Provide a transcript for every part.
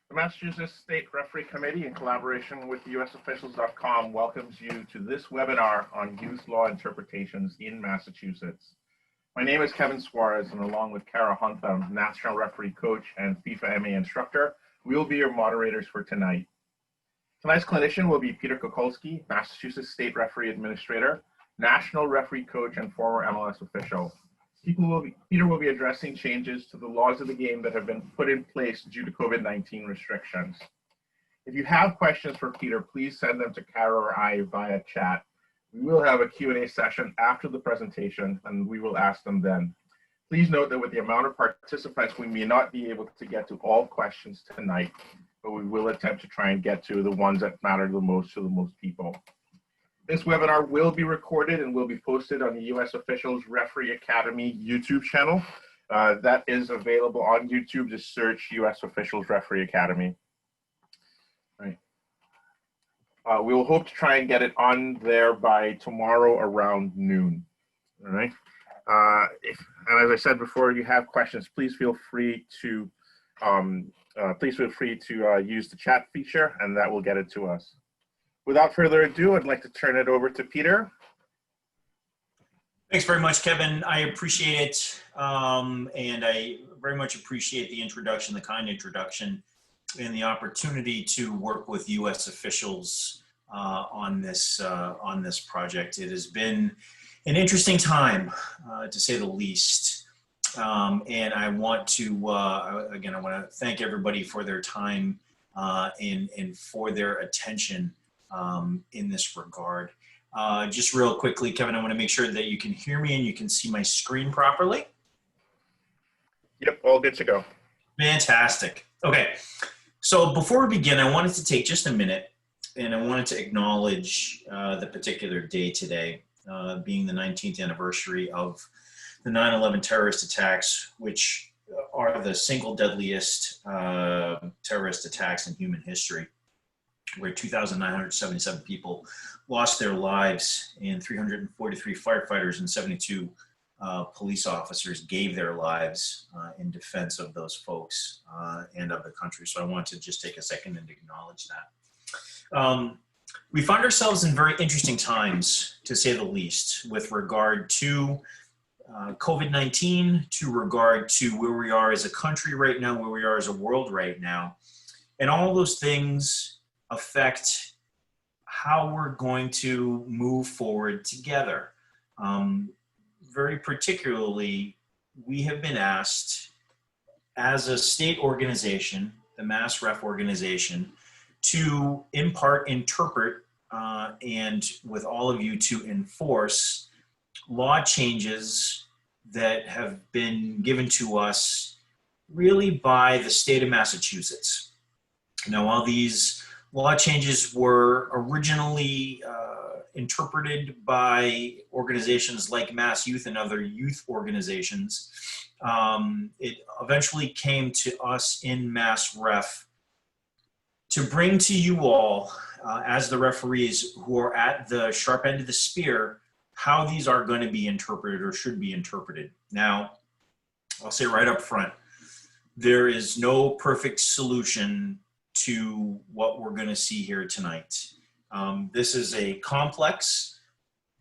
The Massachusetts State Referee Committee, in collaboration with USofficials.com, welcomes you to this webinar on youth law interpretations in Massachusetts. My name is Kevin Suarez, and along with Kara Huntham, National Referee Coach and FIFA MA instructor, we will be your moderators for tonight. Tonight's clinician will be Peter Kokolski, Massachusetts State Referee Administrator, National Referee Coach, and former MLS official. Peter will be addressing changes to the laws of the game that have been put in place due to COVID-19 restrictions. If you have questions for Peter, please send them to Kara or I via chat. We will have a Q&A session after the presentation, and we will ask them then. Please note that with the amount of participants, we may not be able to get to all questions tonight, but we will attempt to try and get to the ones that matter the most to the most people. This webinar will be recorded and will be posted on the US Officials Referee Academy YouTube channel. That is available on YouTube. Just search US Officials Referee Academy. Right. We will hope to try and get it on there by tomorrow around noon. All right. And as I said before, you have questions, please feel free to use the chat feature, and that will get it to us. Without further ado, I'd like to turn it over to Peter. Thanks very much, Kevin. I appreciate it, and I very much appreciate the introduction, the kind introduction, and the opportunity to work with U.S. officials on this project. It has been an interesting time, to say the least. And I want to, again, I want to thank everybody for their time and for their attention in this regard. Just real quickly, Kevin, I want to make sure that you can hear me and you can see my screen properly. Yep, all good to go. Fantastic. Okay, so before we begin, I wanted to take just a minute and I wanted to acknowledge the particular day today, being the 19th anniversary of the 9/11 terrorist attacks, which are the single deadliest terrorist attacks in human history, where 2,977 people lost their lives and 343 firefighters and 72 police officers gave their lives in defense of those folks and of the country. So I want to just take a second and acknowledge that. We find ourselves in very interesting times, to say the least, with regard to COVID-19, to regard to where we are as a country right now, where we are as a world right now. And all those things affect how we're going to move forward together. Very particularly, we have been asked as a state organization, the Mass Ref organization, to in part interpret and with all of you to enforce law changes that have been given to us really by the state of Massachusetts. Now, while these law changes were originally interpreted by organizations like Mass Youth and other youth organizations, it eventually came to us in Mass Ref to bring to you all, as the referees who are at the sharp end of the spear, how these are going to be interpreted or should be interpreted. Now, I'll say right up front, there is no perfect solution to what we're going to see here tonight. This is a complex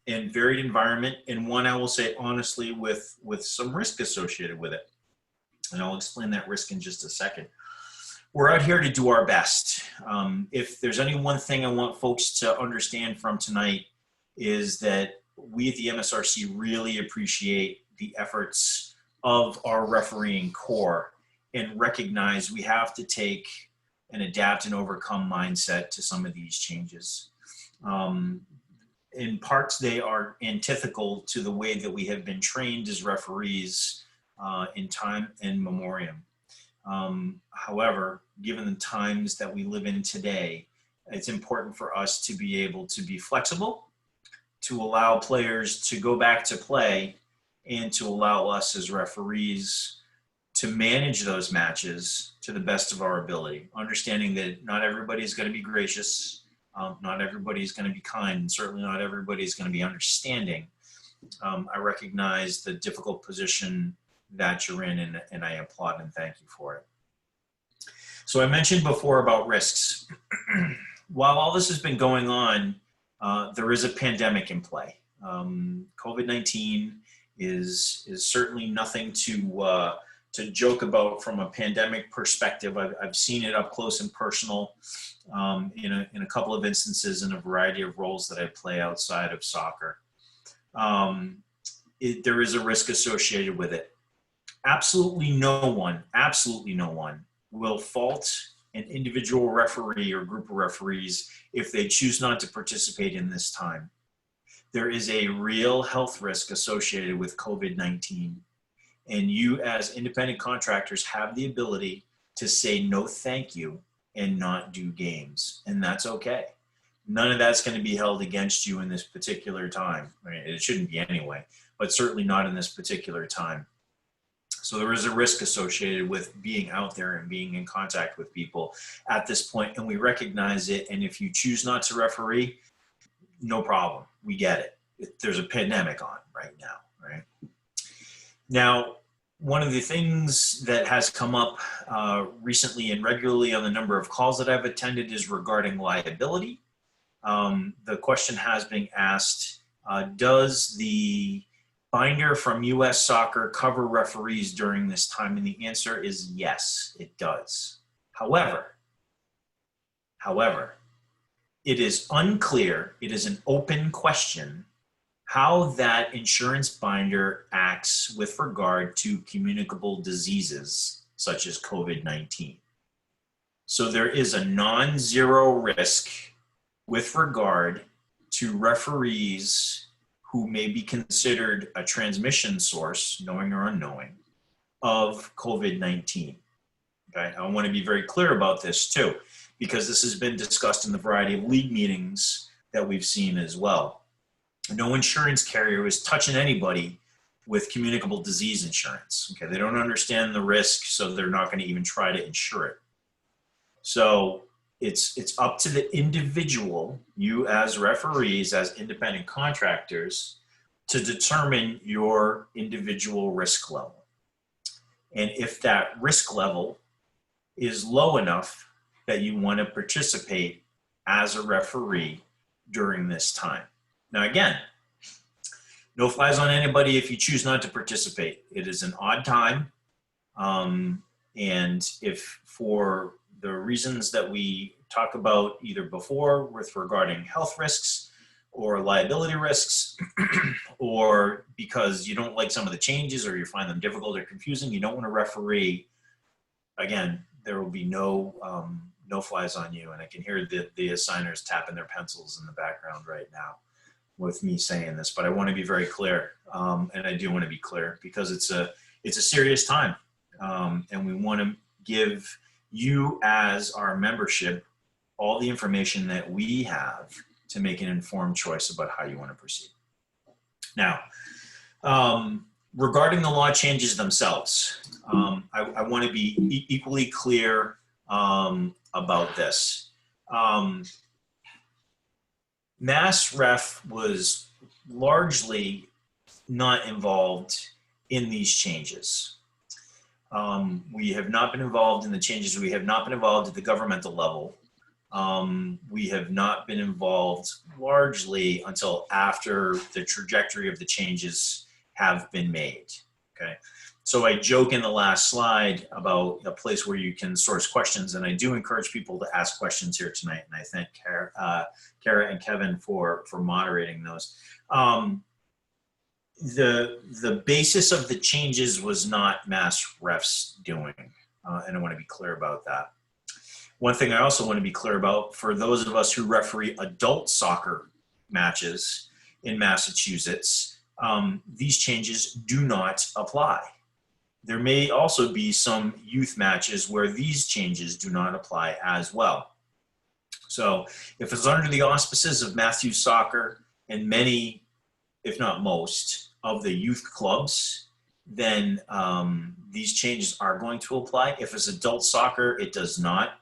and varied environment, and one, I will say honestly, with some risk associated with it. And I'll explain that risk in just a second. We're out here to do our best. If there's any one thing I want folks to understand from tonight, is that we at the MSRC really appreciate the efforts of our refereeing corps and recognize we have to take an adapt and overcome mindset to some of these changes. In parts, they are antithetical to the way that we have been trained as referees in time and memoriam. However, given the times that we live in today, it's important for us to be able to be flexible, to allow players to go back to play, and to allow us as referees to manage those matches to the best of our ability, understanding that not everybody is going to be gracious, not everybody is going to be kind, and certainly not everybody is going to be understanding. I recognize the difficult position that you're in, and I applaud and thank you for it. So I mentioned before about risks. While all this has been going on, there is a pandemic in play. COVID-19 is certainly nothing to joke about from a pandemic perspective. I've seen it up close and personal in a couple of instances in a variety of roles that I play outside of soccer. There is a risk associated with it. Absolutely no one will fault an individual referee or group of referees if they choose not to participate in this time. There is a real health risk associated with COVID-19, and you as independent contractors have the ability to say no thank you and not do games, and that's okay. None of that's going to be held against you in this particular time. I mean, it shouldn't be anyway, but certainly not in this particular time. So there is a risk associated with being out there and being in contact with people at this point, and we recognize it. And if you choose not to referee, no problem. We get it. There's a pandemic on right now, right? Now, one of the things that has come up recently and regularly on the number of calls that I've attended is regarding liability. The question has been asked, does the binder from U.S. Soccer cover referees during this time? And the answer is yes, it does. However, it is unclear, it is an open question, how that insurance binder acts with regard to communicable diseases such as COVID-19. So there is a non-zero risk with regard to referees who may be considered a transmission source, knowing or unknowing, of COVID-19. Okay, I want to be very clear about this too, because this has been discussed in the variety of league meetings that we've seen as well. No insurance carrier is touching anybody with communicable disease insurance. Okay, they don't understand the risk, so they're not going to even try to insure it. So it's up to the individual, you as referees, as independent contractors, to determine your individual risk level. And if that risk level is low enough that you want to participate as a referee during this time. Now again, no flies on anybody if you choose not to participate. It is an odd time. And if for the reasons that we talk about either before with regarding health risks or liability risks, or because you don't like some of the changes or you find them difficult or confusing, you don't want to referee, again, there will be no flies on you. And I can hear the assigners tapping their pencils in the background right now with me saying this, but I want to be very clear. And I do want to be clear because it's a serious time. And we want to give you as our membership all the information that we have to make an informed choice about how you want to proceed. Now, regarding the law changes themselves, I want to be equally clear about this. MassRef was largely not involved in these changes. We have not been involved in the changes. We have not been involved at the governmental level. We have not been involved largely until after the trajectory of the changes have been made, okay? So I joke in the last slide about a place where you can source questions, and I do encourage people to ask questions here tonight, and I thank Kara and Kevin for moderating those. The basis of the changes was not MassRef's doing, and I want to be clear about that. One thing I also want to be clear about, for those of us who referee adult soccer matches in Massachusetts, these changes do not apply. There may also be some youth matches where these changes do not apply as well. So if it's under the auspices of Matthews Soccer and many, if not most, of the youth clubs, then these changes are going to apply. If it's adult soccer, it does not.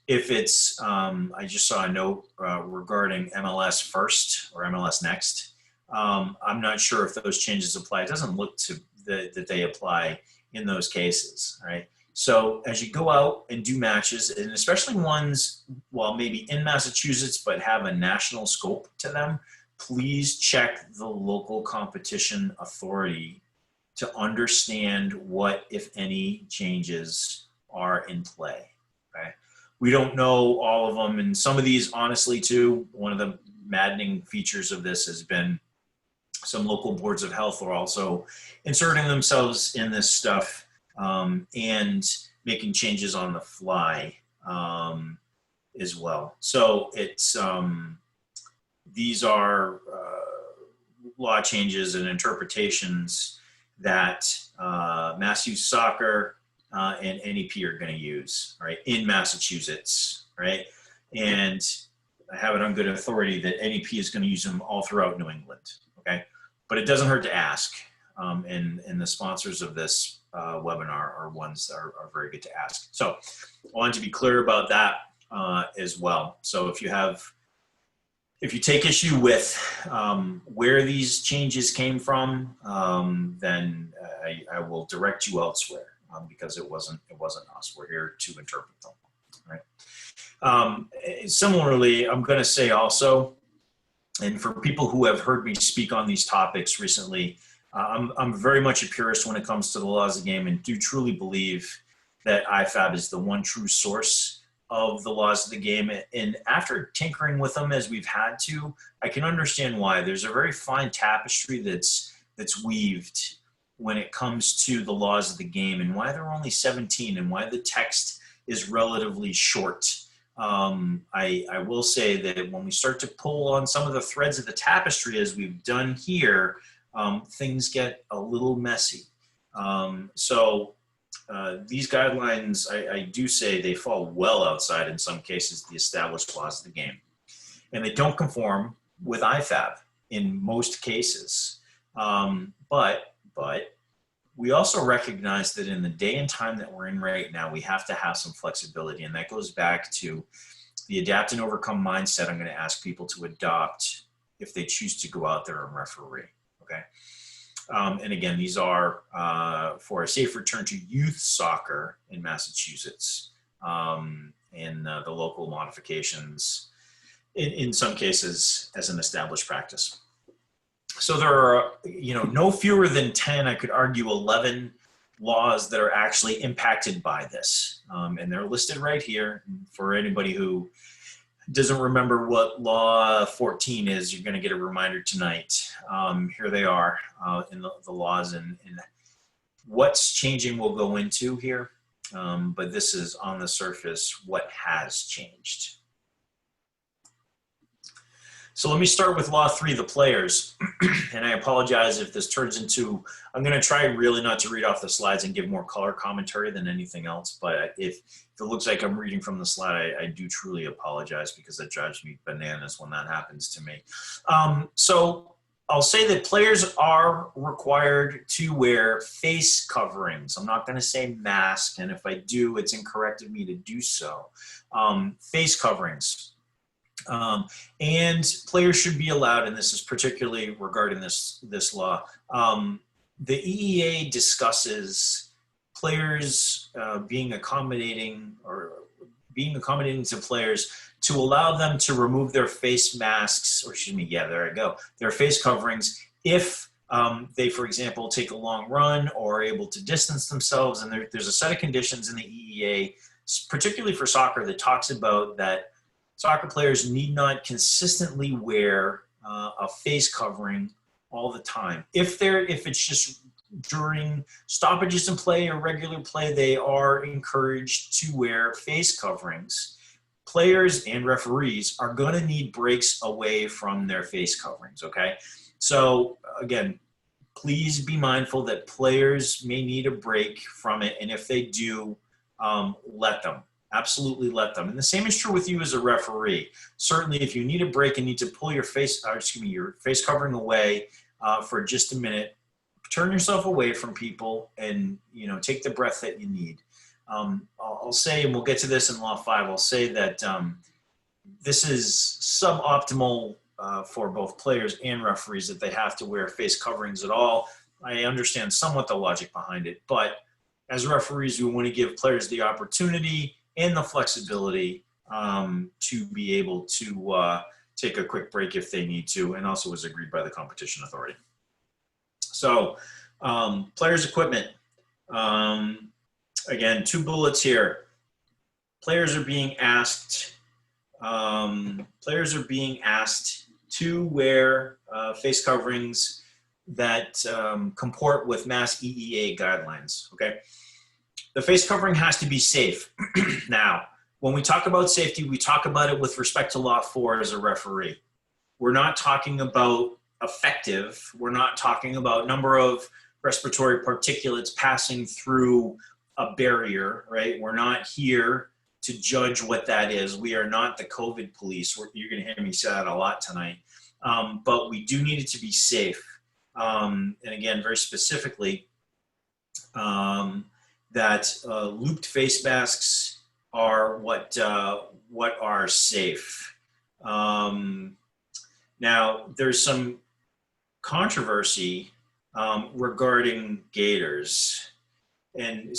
If it's, I just saw a note regarding MLS First or MLS Next. I'm not sure if those changes apply. It doesn't look to that they apply in those cases, right? So as you go out and do matches, and especially ones, well, maybe in Massachusetts, but have a national scope to them, please check the local competition authority to understand what, if any, changes are in play, okay? We don't know all of them, and some of these, honestly, too, one of the maddening features of this has been some local boards of health are also inserting themselves in this stuff and making changes on the fly as well. So it's these are law changes and interpretations that Mass Youth Soccer and NEP are going to use, right, in Massachusetts, right? And I have it on good authority that NEP is going to use them all throughout New England, okay? But it doesn't hurt to ask, and the sponsors of this webinar are ones that are very good to ask. So I wanted to be clear about that as well. So if you take issue with where these changes came from, then I will direct you elsewhere because it wasn't us. We're here to interpret them, right? Similarly, I'm going to say also, and for people who have heard me speak on these topics recently, I'm very much a purist when it comes to the laws of the game, and do truly believe that IFAB is the one true source of the laws of the game. And after tinkering with them as we've had to, I can understand why. There's a very fine tapestry that's weaved when it comes to the laws of the game, and why they're only 17, and why the text is relatively short. I will say that when we start to pull on some of the threads of the tapestry, as we've done here, things get a little messy. So these guidelines, I do say they fall well outside, in some cases, the established laws of the game. And they don't conform with IFAB in most cases. But we also recognize that in the day and time that we're in right now, we have to have some flexibility. And that goes back to the adapt and overcome mindset I'm going to ask people to adopt if they choose to go out there and referee, okay? And again, these are for a safe return to youth soccer in Massachusetts, and the local modifications, in some cases, as an established practice. So there are, no fewer than 10, I could argue 11 laws that are actually impacted by this. And they're listed right here. For anybody who doesn't remember what Law 14 is, you're going to get a reminder tonight. Here they are in the laws, and what's changing we'll go into here. But this is on the surface what has changed. So let me start with Law 3, the players. And I apologize if this turns into, I'm going to try really not to read off the slides and give more color commentary than anything else. But if it looks like I'm reading from the slide, I do truly apologize, because that drives me bananas when that happens to me. So I'll say that players are required to wear face coverings. I'm not going to say mask, and if I do, it's incorrect of me to do so. Face coverings. And players should be allowed, and this is particularly regarding this law. The EEA discusses players being accommodating to players to allow them to remove their face masks, or excuse me, yeah, there I go, their face coverings if they, for example, take a long run or are able to distance themselves. And there's a set of conditions in the EEA, particularly for soccer, that talks about that soccer players need not consistently wear a face covering all the time. If it's just during stoppages in play or regular play, they are encouraged to wear face coverings. Players and referees are going to need breaks away from their face coverings, okay? So again, please be mindful that players may need a break from it, and if they do, let them. Absolutely let them. And the same is true with you as a referee. Certainly, if you need a break and need to pull your face covering away for just a minute, turn yourself away from people and take the breath that you need. I'll say, and we'll get to this in Law 5, I'll say that this is suboptimal for both players and referees that they have to wear face coverings at all. I understand somewhat the logic behind it, but as referees, we want to give players the opportunity and the flexibility to be able to take a quick break if they need to, and also was agreed by the competition authority. So players' equipment. Again, 2 bullets here. Players are being asked to wear face coverings that comport with Mass EEA guidelines, okay? The face covering has to be safe. Now, when we talk about safety, we talk about it with respect to Law 4 as a referee. We're not talking about effective. We're not talking about number of respiratory particulates passing through a barrier, right? We're not here to judge what that is. We are not the COVID police. You're going to hear me say that a lot tonight. But we do need it to be safe. And again, very specifically, that looped face masks are what are safe. Now, there's some controversy regarding gaiters. And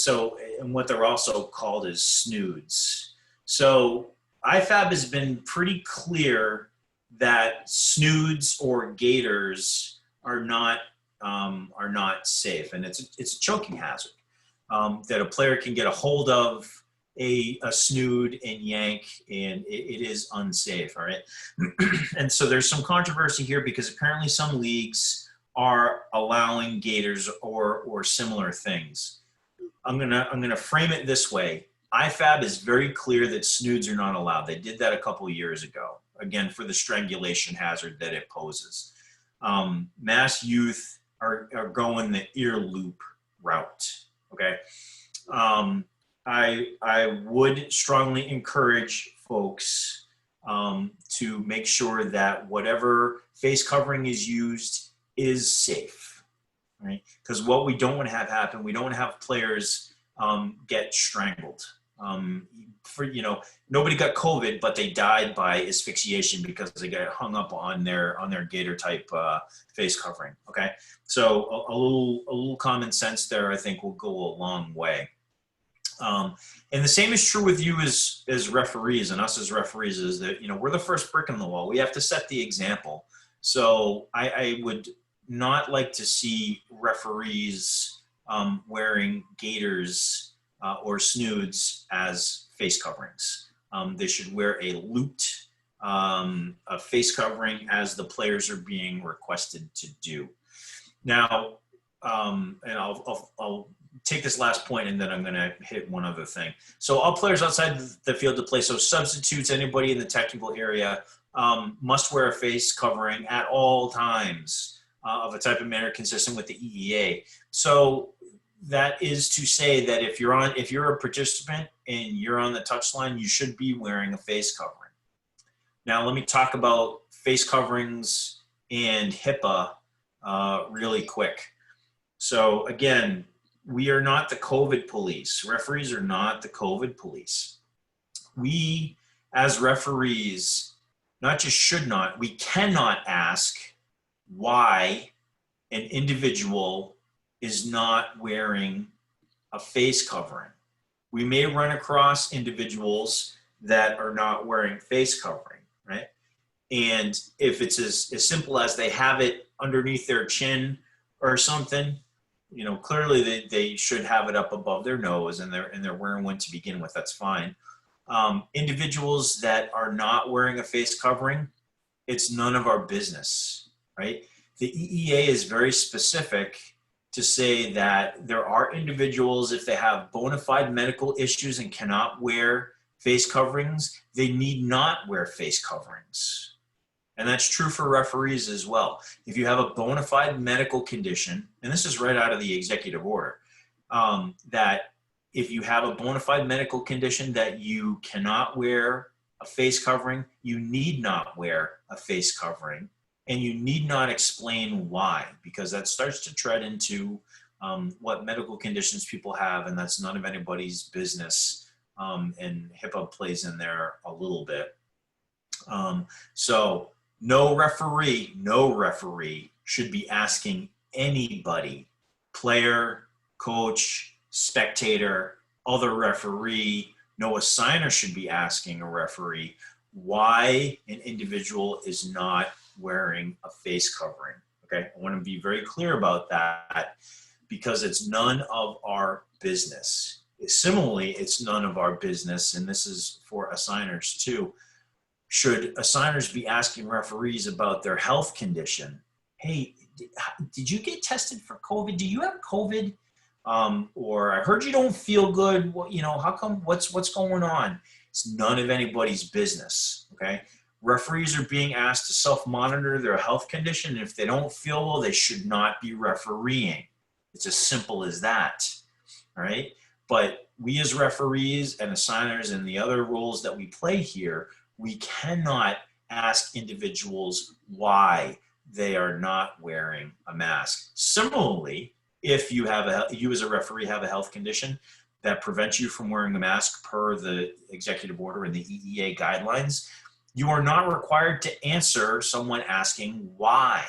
what they're also called is snoods. So IFAB has been pretty clear that snoods or gaiters are not safe, and it's a choking hazard that a player can get a hold of a snood and yank, and it is unsafe. All right, and so there's some controversy here because apparently some leagues are allowing gaiters or similar things. I'm gonna frame it this way. IFAB is very clear that snoods are not allowed. They did that a couple of years ago, again, for the strangulation hazard that it poses. Mass youth are going the ear loop route, okay? I would strongly encourage folks to make sure that whatever face covering is used is safe, right? Because what we don't want to have happen, we don't want to have players get strangled. Nobody got COVID, but they died by asphyxiation because they got hung up on their gaiter type face covering. Okay, so a little common sense there, I think, will go a long way. And the same is true with you as referees and us as referees, is that we're the first brick in the wall. We have to set the example. So I would not like to see referees wearing gaiters or snoods as face coverings. They should wear a looped a face covering as the players are being requested to do. Now, and I'll take this last point and then I'm going to hit one other thing. So all players outside the field to play, so substitutes, anybody in the technical area, must wear a face covering at all times of a type of manner consistent with the EEA. So that is to say that if you're a participant and you're on the touchline, you should be wearing a face covering. Now let me talk about face coverings and HIPAA really quick. So again, we are not the COVID police. Referees are not the COVID police. We, as referees, not just should not, we cannot ask why an individual is not wearing a face covering. We may run across individuals that are not wearing face covering, right? And if it's as simple as they have it underneath their chin or something, clearly they should have it up above their nose and they're wearing one to begin with, that's fine. Individuals that are not wearing a face covering, it's none of our business, right? The EEA is very specific to say that there are individuals, if they have bona fide medical issues and cannot wear face coverings, they need not wear face coverings. And that's true for referees as well. If you have a bona fide medical condition, and this is right out of the executive order, that if you have a bona fide medical condition that you cannot wear a face covering, you need not wear a face covering, and you need not explain why, because that starts to tread into what medical conditions people have, and that's none of anybody's business, and HIPAA plays in there a little bit. So no referee should be asking anybody, player, coach, spectator, other referee, no assigner should be asking a referee why an individual is not wearing a face covering. Okay, I want to be very clear about that because it's none of our business. Similarly, it's none of our business, and this is for assigners too. Should assigners be asking referees about their health condition? Hey, did you get tested for COVID? Do you have COVID? Or I heard you don't feel good. What, how come? What's going on? It's none of anybody's business. Okay. Referees are being asked to self-monitor their health condition. And if they don't feel well, they should not be refereeing. It's as simple as that. All right. But we as referees and assigners and the other roles that we play here, we cannot ask individuals why they are not wearing a mask. Similarly, if you as a referee have a health condition that prevents you from wearing a mask per the executive order and the EEA guidelines, you are not required to answer someone asking why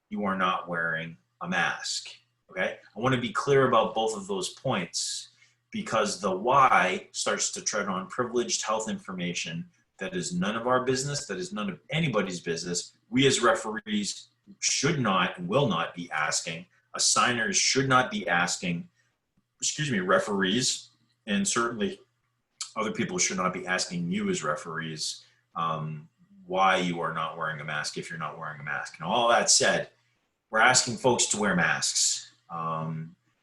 you are not wearing a mask. Okay, I want to be clear about both of those points because the why starts to tread on privileged health information that is none of our business, that is none of anybody's business. We as referees should not and will not be asking. Assigners should not be asking, referees, and certainly other people should not be asking you as referees why you are not wearing a mask if you're not wearing a mask. And all that said, we're asking folks to wear masks.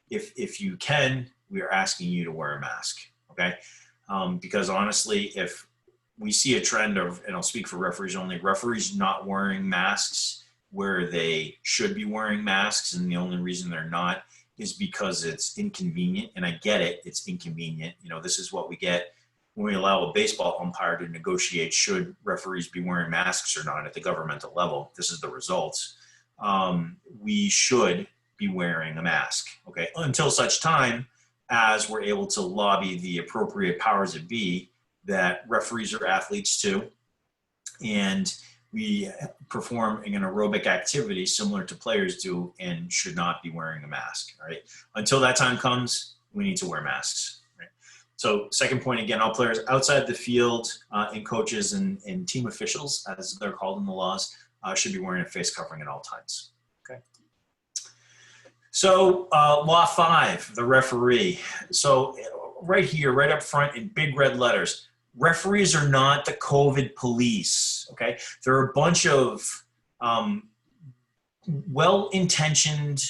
If you can, we are asking you to wear a mask, okay? Because honestly, if we see a trend of, and I'll speak for referees only, referees not wearing masks where they should be wearing masks, and the only reason they're not is because it's inconvenient. And I get it, it's inconvenient. This is what we get when we allow a baseball umpire to negotiate should referees be wearing masks or not at the governmental level. This is the results. We should be wearing a mask, okay? Until such time as we're able to lobby the appropriate powers that be that referees are athletes too, and we perform an aerobic activity similar to players do and should not be wearing a mask, all right? Until that time comes, we need to wear masks, right? So second point, again, all players outside the field and coaches and team officials, as they're called in the laws, should be wearing a face covering at all times, okay? So law 5, the referee. So right here, right up front in big red letters, referees are not the COVID police, okay? There are a bunch of well-intentioned,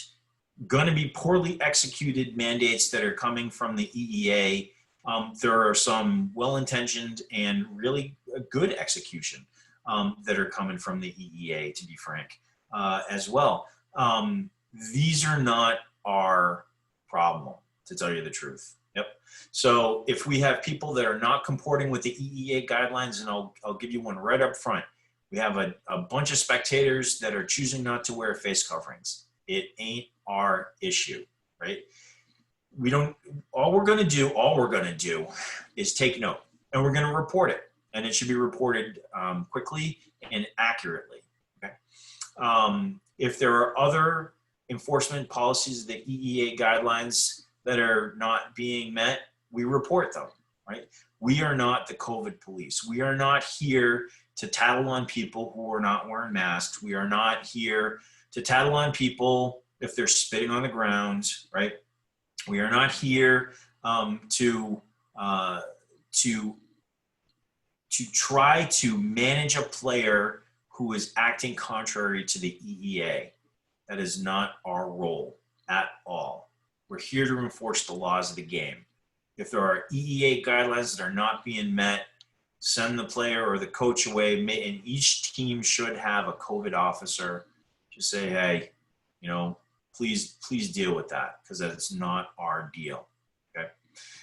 gonna be poorly executed mandates that are coming from the EEA. There are some well-intentioned and really good execution that are coming from the EEA, to be frank, as well. These are not our problem, to tell you the truth. Yep. So if we have people that are not comporting with the EEA guidelines, and I'll give you one right up front, we have a bunch of spectators that are choosing not to wear face coverings. It ain't our issue, right? All we're gonna do is take note, and we're gonna report it, and it should be reported quickly and accurately, okay? If there are other enforcement policies, the EEA guidelines that are not being met, we report them, right? We are not the COVID police. We are not here to tattle on people who are not wearing masks. We are not here to tattle on people if they're spitting on the ground, right? We are not here to try to manage a player who is acting contrary to the EEA. That is not our role at all. We're here to enforce the laws of the game. If there are EEA guidelines that are not being met, send the player or the coach away, and each team should have a COVID officer to say, hey, please deal with that, because that's not our deal, okay?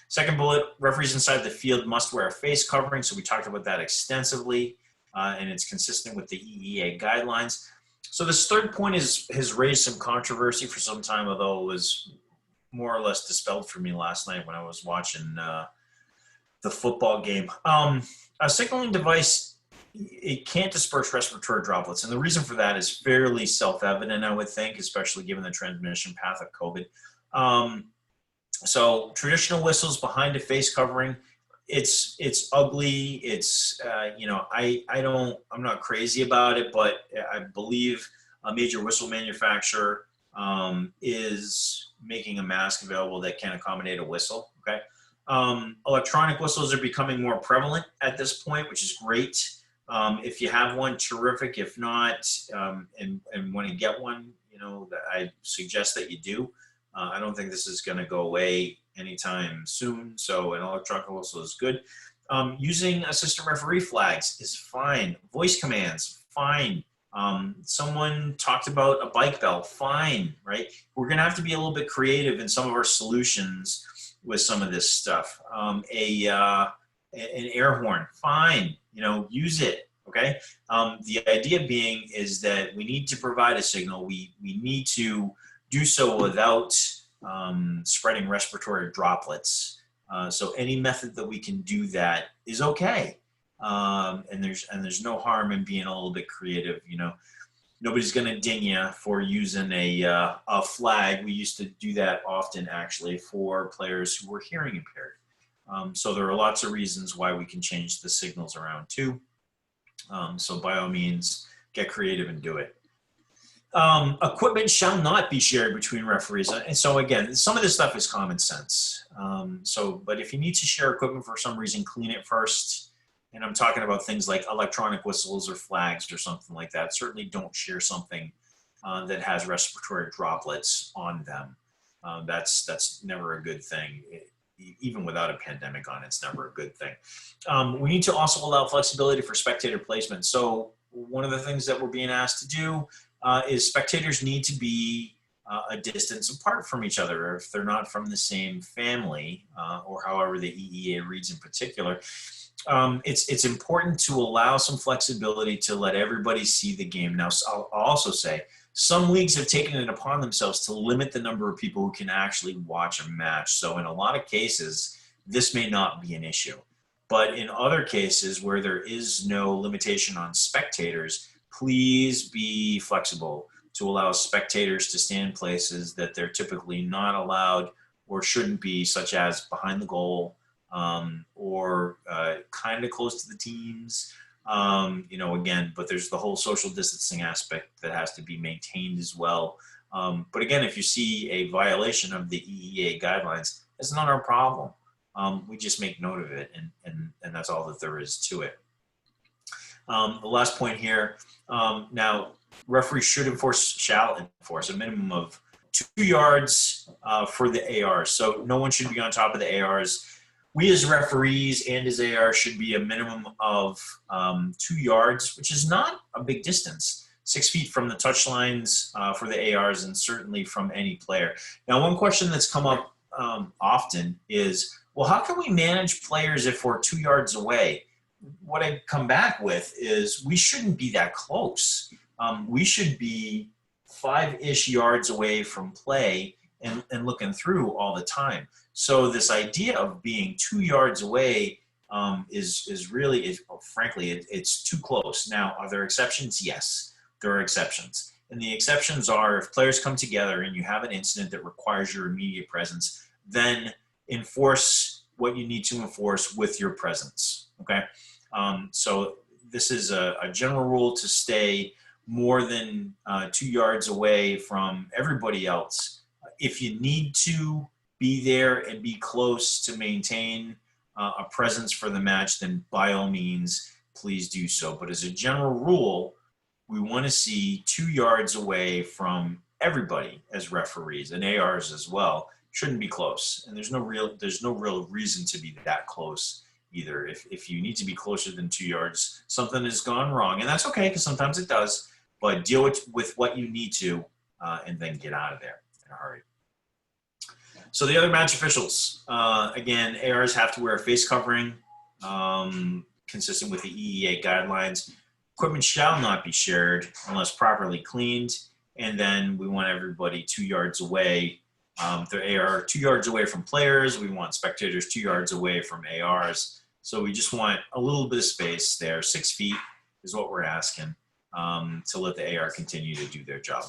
Second bullet, referees inside the field must wear a face covering. So we talked about that extensively, and it's consistent with the EEA guidelines. So this third point has raised some controversy for some time, although it was more or less dispelled for me last night when I was watching the football game. A signaling device, it can't disperse respiratory droplets. And the reason for that is fairly self-evident, I would think, especially given the transmission path of COVID. So traditional whistles behind a face covering, it's ugly. It's I'm not crazy about it, but I believe a major whistle manufacturer is making a mask available that can accommodate a whistle. Okay. Electronic whistles are becoming more prevalent at this point, which is great. If you have one, terrific. If not, and want to get one, I suggest that you do. I don't think this is going to go away anytime soon, so an electronic whistle is good. Using assistant referee flags is fine. Voice commands, fine. Someone talked about a bike belt, fine, right? We're going to have to be a little bit creative in some of our solutions with some of this stuff. An air horn, fine, use it, okay? The idea being is that we need to provide a signal. We need to do so without spreading respiratory droplets. So any method that we can do that is okay. And there's no harm in being a little bit creative. Nobody's going to ding you for using a flag. We used to do that often, actually, for players who were hearing impaired. So there are lots of reasons why we can change the signals around too. So by all means, get creative and do it. Equipment shall not be shared between referees. And so again, some of this stuff is common sense. But if you need to share equipment for some reason, clean it first. And I'm talking about things like electronic whistles or flags or something like that. Certainly don't share something that has respiratory droplets on them. That's never a good thing. Even without a pandemic on, it's never a good thing. We need to also allow flexibility for spectator placement. So one of the things that we're being asked to do is spectators need to be a distance apart from each other if they're not from the same family or however the EEA reads in particular. It's important to allow some flexibility to let everybody see the game. Now, I'll also say some leagues have taken it upon themselves to limit the number of people who can actually watch a match. So in a lot of cases, this may not be an issue. But in other cases where there is no limitation on spectators, please be flexible to allow spectators to stand in places that they're typically not allowed or shouldn't be, such as behind the goal or kind of close to the teams. Again, but there's the whole social distancing aspect that has to be maintained as well. But again, if you see a violation of the EEA guidelines, it's not our problem. We just make note of it, and that's all that there is to it. The last point here, now referees shall enforce a minimum of 2 yards for the ARs. So no one should be on top of the ARs. We as referees and as ARs should be a minimum of 2 yards, which is not a big distance. 6 feet from the touch lines for the ARs and certainly from any player. Now, one question that's come up often is, well, how can we manage players if we're 2 yards away? What I come back with is we shouldn't be that close. We should be 5-ish yards away from play and looking through all the time. So this idea of being 2 yards away is really, frankly, it's too close. Now, are there exceptions? Yes, there are exceptions. And the exceptions are if players come together and you have an incident that requires your immediate presence, then enforce what you need to enforce with your presence, okay? So this is a general rule to stay more than 2 yards away from everybody else. If you need to be there and be close to maintain a presence for the match, then by all means, please do so. But as a general rule, we want to see 2 yards away from everybody as referees and ARs as well. Shouldn't be close, and there's no real reason to be that close either. If you need to be closer than 2 yards, something has gone wrong, and that's okay because sometimes it does. But deal with what you need to, and then get out of there in a hurry. So the other match officials, again, ARs have to wear a face covering, consistent with the EEA guidelines. Equipment shall not be shared unless properly cleaned, and then we want everybody 2 yards away. The AR 2 yards away from players. We want spectators 2 yards away from ARs. So we just want a little bit of space there. 6 feet is what we're asking to let the AR continue to do their job.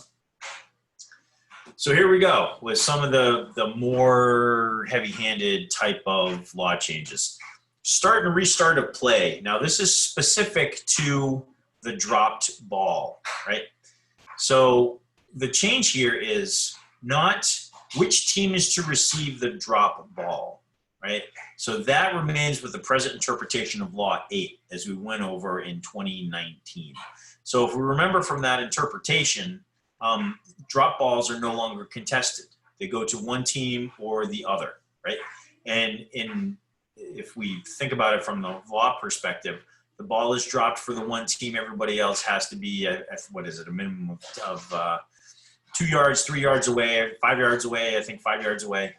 So here we go with some of the more heavy-handed type of law changes. Start and restart of play. Now this is specific to the dropped ball, right? So the change here is not which team is to receive the drop ball, right? So that remains with the present interpretation of Law 8 as we went over in 2019. So if we remember from that interpretation, drop balls are no longer contested. They go to one team or the other, right? And if we think about it from the law perspective, the ball is dropped for the one team. Everybody else has to be, what is it, a minimum of 2 yards, 3 yards away, 5 yards away, I think 5 yards away.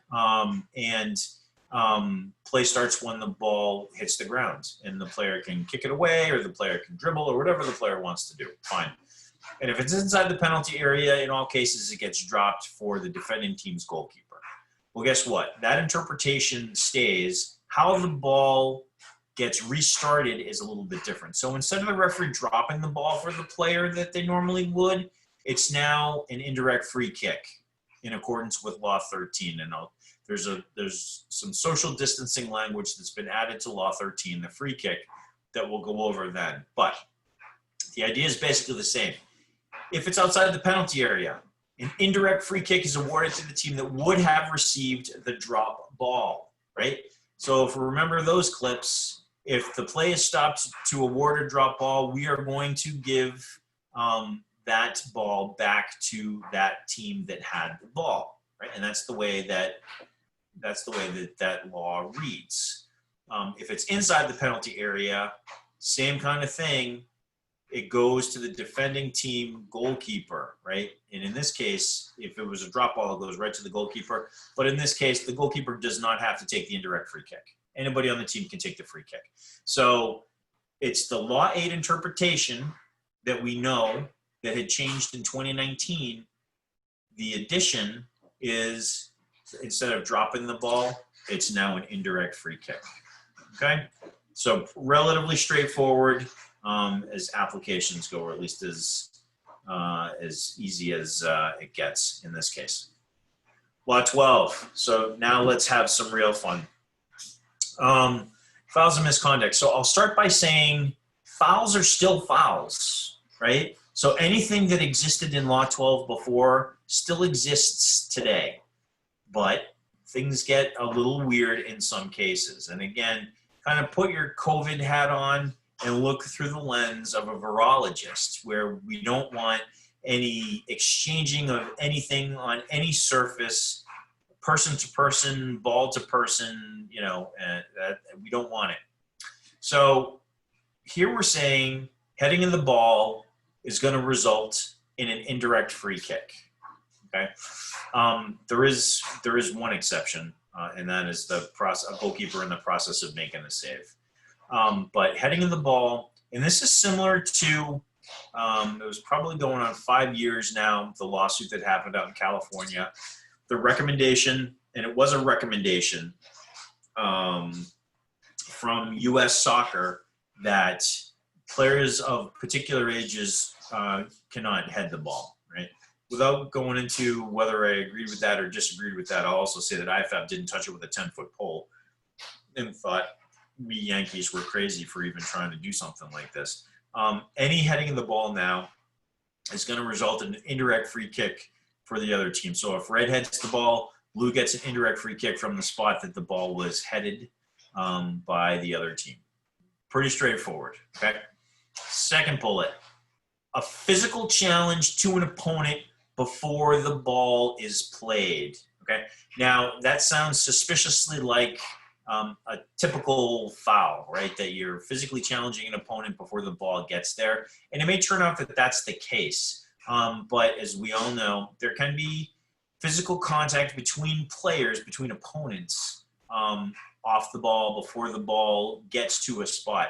Play starts when the ball hits the ground, and the player can kick it away, or the player can dribble, or whatever the player wants to do. Fine. And if it's inside the penalty area, in all cases, it gets dropped for the defending team's goalkeeper. Well, guess what? That interpretation stays. How the ball gets restarted is a little bit different. So instead of the referee dropping the ball for the player that they normally would, it's now an indirect free kick in accordance with Law 13. And there's some social distancing language that's been added to Law 13, the free kick, that we'll go over then. But the idea is basically the same. If it's outside the penalty area, an indirect free kick is awarded to the team that would have received the drop ball, right? So if we remember those clips, if the play is stopped to award a drop ball, we are going to give that ball back to that team that had the ball, right? And that's the way that law reads. If it's inside the penalty area, same kind of thing. It goes to the defending team goalkeeper, right? And in this case, if it was a drop ball, it goes right to the goalkeeper. But in this case, the goalkeeper does not have to take the indirect free kick. Anybody on the team can take the free kick. So it's the Law 8 interpretation that we know that had changed in 2019. The addition is, instead of dropping the ball, it's now an indirect free kick, okay? So relatively straightforward as applications go, or at least as easy as it gets in this case. Law 12. So now let's have some real fun. Fouls and misconduct. So I'll start by saying fouls are still fouls, right? So anything that existed in Law 12 before still exists today, but things get a little weird in some cases. And again, kind of put your COVID hat on and look through the lens of a virologist, where we don't want any exchanging of anything on any surface, person to person, ball to person, you know, we don't want it. So here we're saying heading of the ball is going to result in an indirect free kick. Okay, there is one exception, and that is a goalkeeper in the process of making a save. But heading of the ball, and this is similar to, it was probably going on 5 years now, the lawsuit that happened out in California. The recommendation, and it was a recommendation from U.S. Soccer, that players of particular ages cannot head the ball, right? Without going into whether I agreed with that or disagreed with that, I'll also say that IFAB didn't touch it with a 10-foot pole and thought we Yankees were crazy for even trying to do something like this. Any heading of the ball now is going to result in an indirect free kick for the other team. So if red heads the ball, blue gets an indirect free kick from the spot that the ball was headed by the other team. Pretty straightforward, okay? Second bullet, a physical challenge to an opponent before the ball is played, okay? Now, that sounds suspiciously like a typical foul, right? That you're physically challenging an opponent before the ball gets there. And it may turn out that that's the case. But as we all know, there can be physical contact between players, between opponents, off the ball before the ball gets to a spot.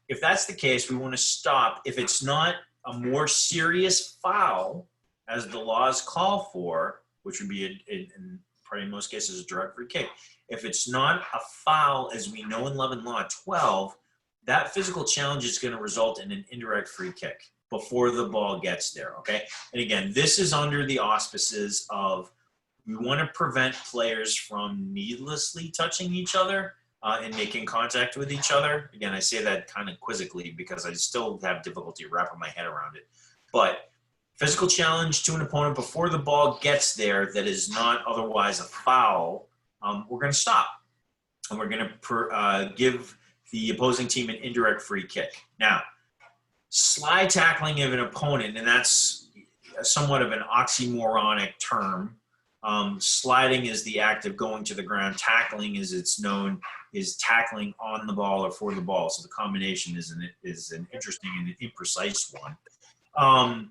If that's the case, we want to stop. If it's not a more serious foul, as the laws call for, which would be in probably most cases a direct free kick. If it's not a foul, as we know in Law 12, that physical challenge is going to result in an indirect free kick. before the ball gets there, okay? And again, this is under the auspices of we want to prevent players from needlessly touching each other and making contact with each other. Again, I say that kind of quizzically because I still have difficulty wrapping my head around it. But physical challenge to an opponent before the ball gets there that is not otherwise a foul, we're going to stop. And we're going to give the opposing team an indirect free kick. Now, slide tackling of an opponent, and that's somewhat of an oxymoronic term. Sliding is the act of going to the ground. Tackling, as it's known, is tackling on the ball or for the ball. So the combination is an interesting and imprecise one.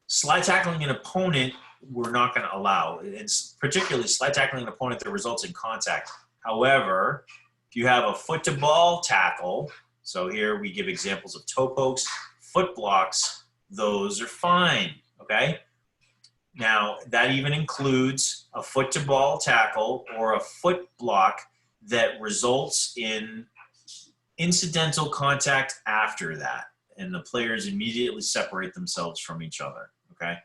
Slide tackling an opponent, we're not going to allow. It's particularly slide tackling an opponent that results in contact. However, if you have a foot-to-ball tackle, so here we give examples of toe pokes, foot blocks, those are fine, okay? Now, that even includes a foot-to-ball tackle or a foot block that results in incidental contact after that, and the players immediately separate themselves from each other, okay?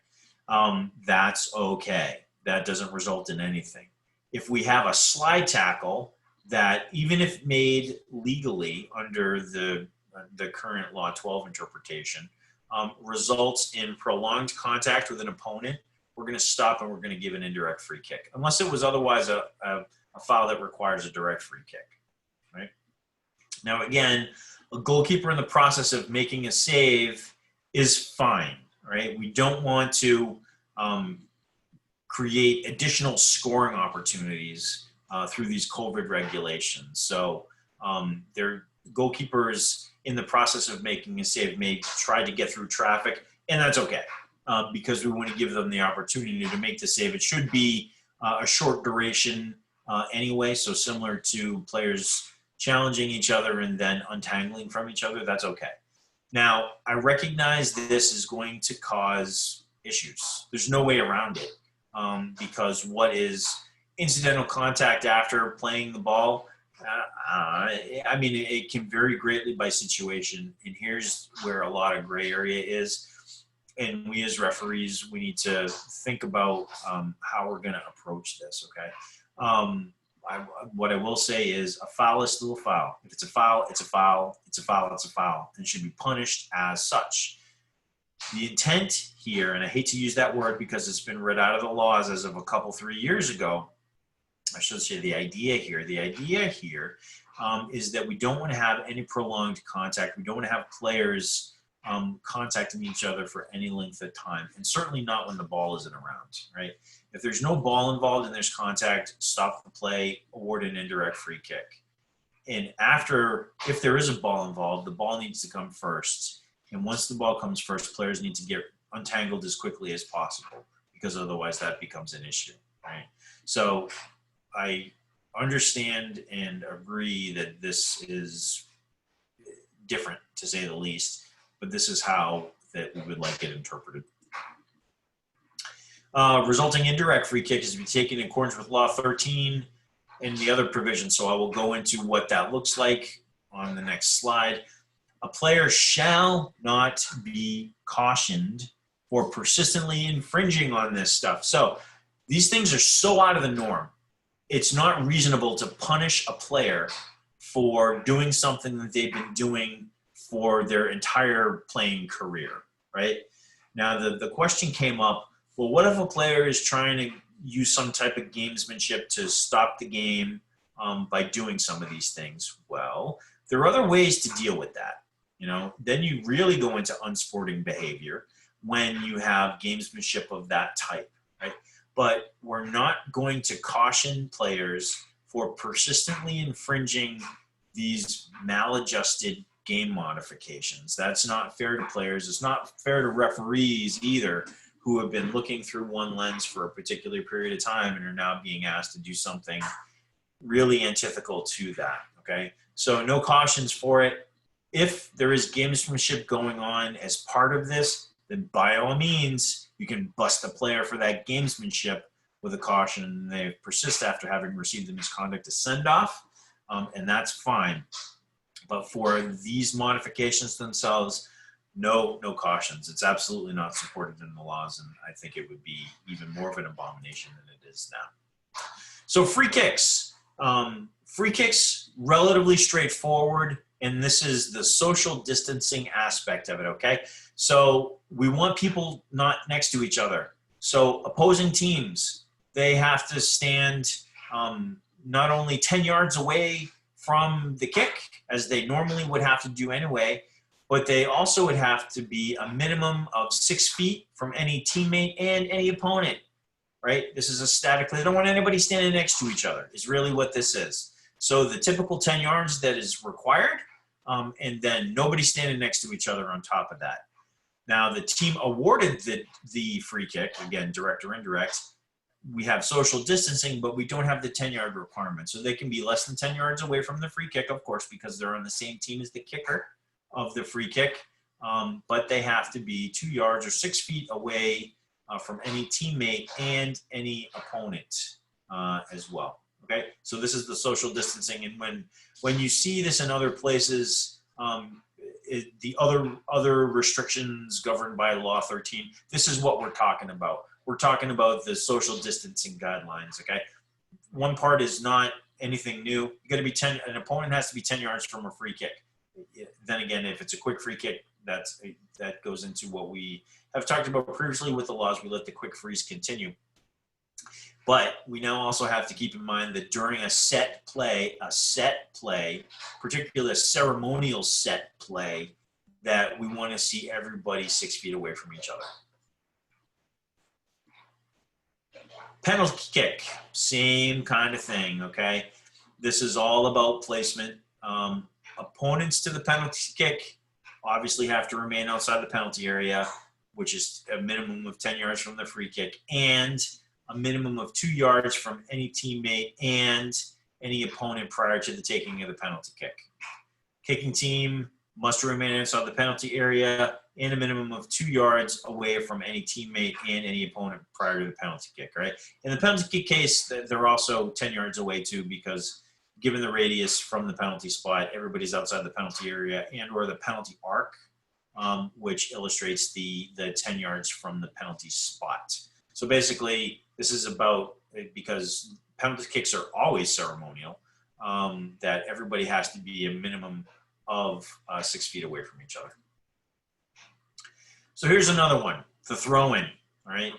That's okay. That doesn't result in anything. If we have a slide tackle that, even if made legally under the current Law 12 interpretation, results in prolonged contact with an opponent, we're going to stop and we're going to give an indirect free kick, unless it was otherwise a foul that requires a direct free kick, right? Now, again, a goalkeeper in the process of making a save is fine, right? We don't want to create additional scoring opportunities through these COVID regulations. So their goalkeepers in the process of making a save may try to get through traffic, and that's okay because we want to give them the opportunity to make the save. It should be a short duration anyway, so similar to players challenging each other and then untangling from each other, that's okay. Now, I recognize this is going to cause issues. There's no way around it because what is incidental contact after playing the ball? I mean, it can vary greatly by situation, and here's where a lot of gray area is. And we as referees, we need to think about how we're going to approach this, okay? What I will say is a foul is still a foul. If it's a foul, it's a foul, it's a foul, it's a foul, and should be punished as such. The intent here, and I hate to use that word because it's been read out of the laws as of a couple, 3 years ago, I should say the idea here is that we don't want to have any prolonged contact. We don't want to have players contacting each other for any length of time, and certainly not when the ball isn't around, right? If there's no ball involved and there's contact, stop the play, award an indirect free kick. And after, if there is a ball involved, the ball needs to come first. And once the ball comes first, players need to get untangled as quickly as possible because otherwise that becomes an issue, right? So I understand and agree that this is different, to say the least, but this is how that we would like it interpreted. Resulting indirect free kick is to be taken in accordance with Law 13 and the other provisions. So I will go into what that looks like on the next slide. A player shall not be cautioned for persistently infringing on this stuff. So these things are so out of the norm. It's not reasonable to punish a player for doing something that they've been doing for their entire playing career, right? Now, the question came up, well, what if a player is trying to use some type of gamesmanship to stop the game by doing some of these things? Well, there are other ways to deal with that. You know, then you really go into unsporting behavior when you have gamesmanship of that type, right? But we're not going to caution players for persistently infringing these maladjusted game modifications. That's not fair to players. It's not fair to referees either, who have been looking through one lens for a particular period of time and are now being asked to do something really antithetical to that, okay? So no cautions for it. If there is gamesmanship going on as part of this, then by all means, you can bust the player for that gamesmanship with a caution, and they persist after having received the misconduct to send off, and that's fine. But for these modifications themselves, no cautions. It's absolutely not supported in the laws, and I think it would be even more of an abomination than it is now. So free kicks. Free kicks, relatively straightforward, and this is the social distancing aspect of it, okay? So we want people not next to each other. So opposing teams, they have to stand not only 10 yards away from the kick, as they normally would have to do anyway, but they also would have to be a minimum of 6 feet from any teammate and any opponent, right? This is a static, they don't want anybody standing next to each other, is really what this is. So the typical 10 yards that is required, and then nobody standing next to each other on top of that. Now the team awarded the free kick, again, direct or indirect, we have social distancing, but we don't have the 10-yard requirement. So they can be less than 10 yards away from the free kick, of course, because they're on the same team as the kicker of the free kick. But they have to be 2 yards or 6 feet away from any teammate and any opponent as well. Okay, so this is the social distancing. And when you see this in other places, the other restrictions governed by Law 13, this is what we're talking about. We're talking about the social distancing guidelines, okay? One part is not anything new. You gotta be an opponent has to be 10 yards from a free kick. Then again, if it's a quick free kick, that goes into what we have talked about previously with the laws. We let the quick freeze continue. But we now also have to keep in mind that during a set play, particularly a ceremonial set play, that we want to see everybody 6 feet away from each other. Penalty kick, same kind of thing, okay? This is all about placement. Opponents to the penalty kick obviously have to remain outside the penalty area, which is a minimum of 10 yards from the free kick, and a minimum of 2 yards from any teammate and any opponent prior to the taking of the penalty kick. Kicking team must remain inside the penalty area and a minimum of 2 yards away from any teammate and any opponent prior to the penalty kick, right? In the penalty kick case, they're also 10 yards away too, because given the radius from the penalty spot, everybody's outside the penalty area and or the penalty arc, which illustrates the 10 yards from the penalty spot. So basically, this is about, because penalty kicks are always ceremonial, that everybody has to be a minimum of 6 feet away from each other. So here's another one, the throw-in, all right?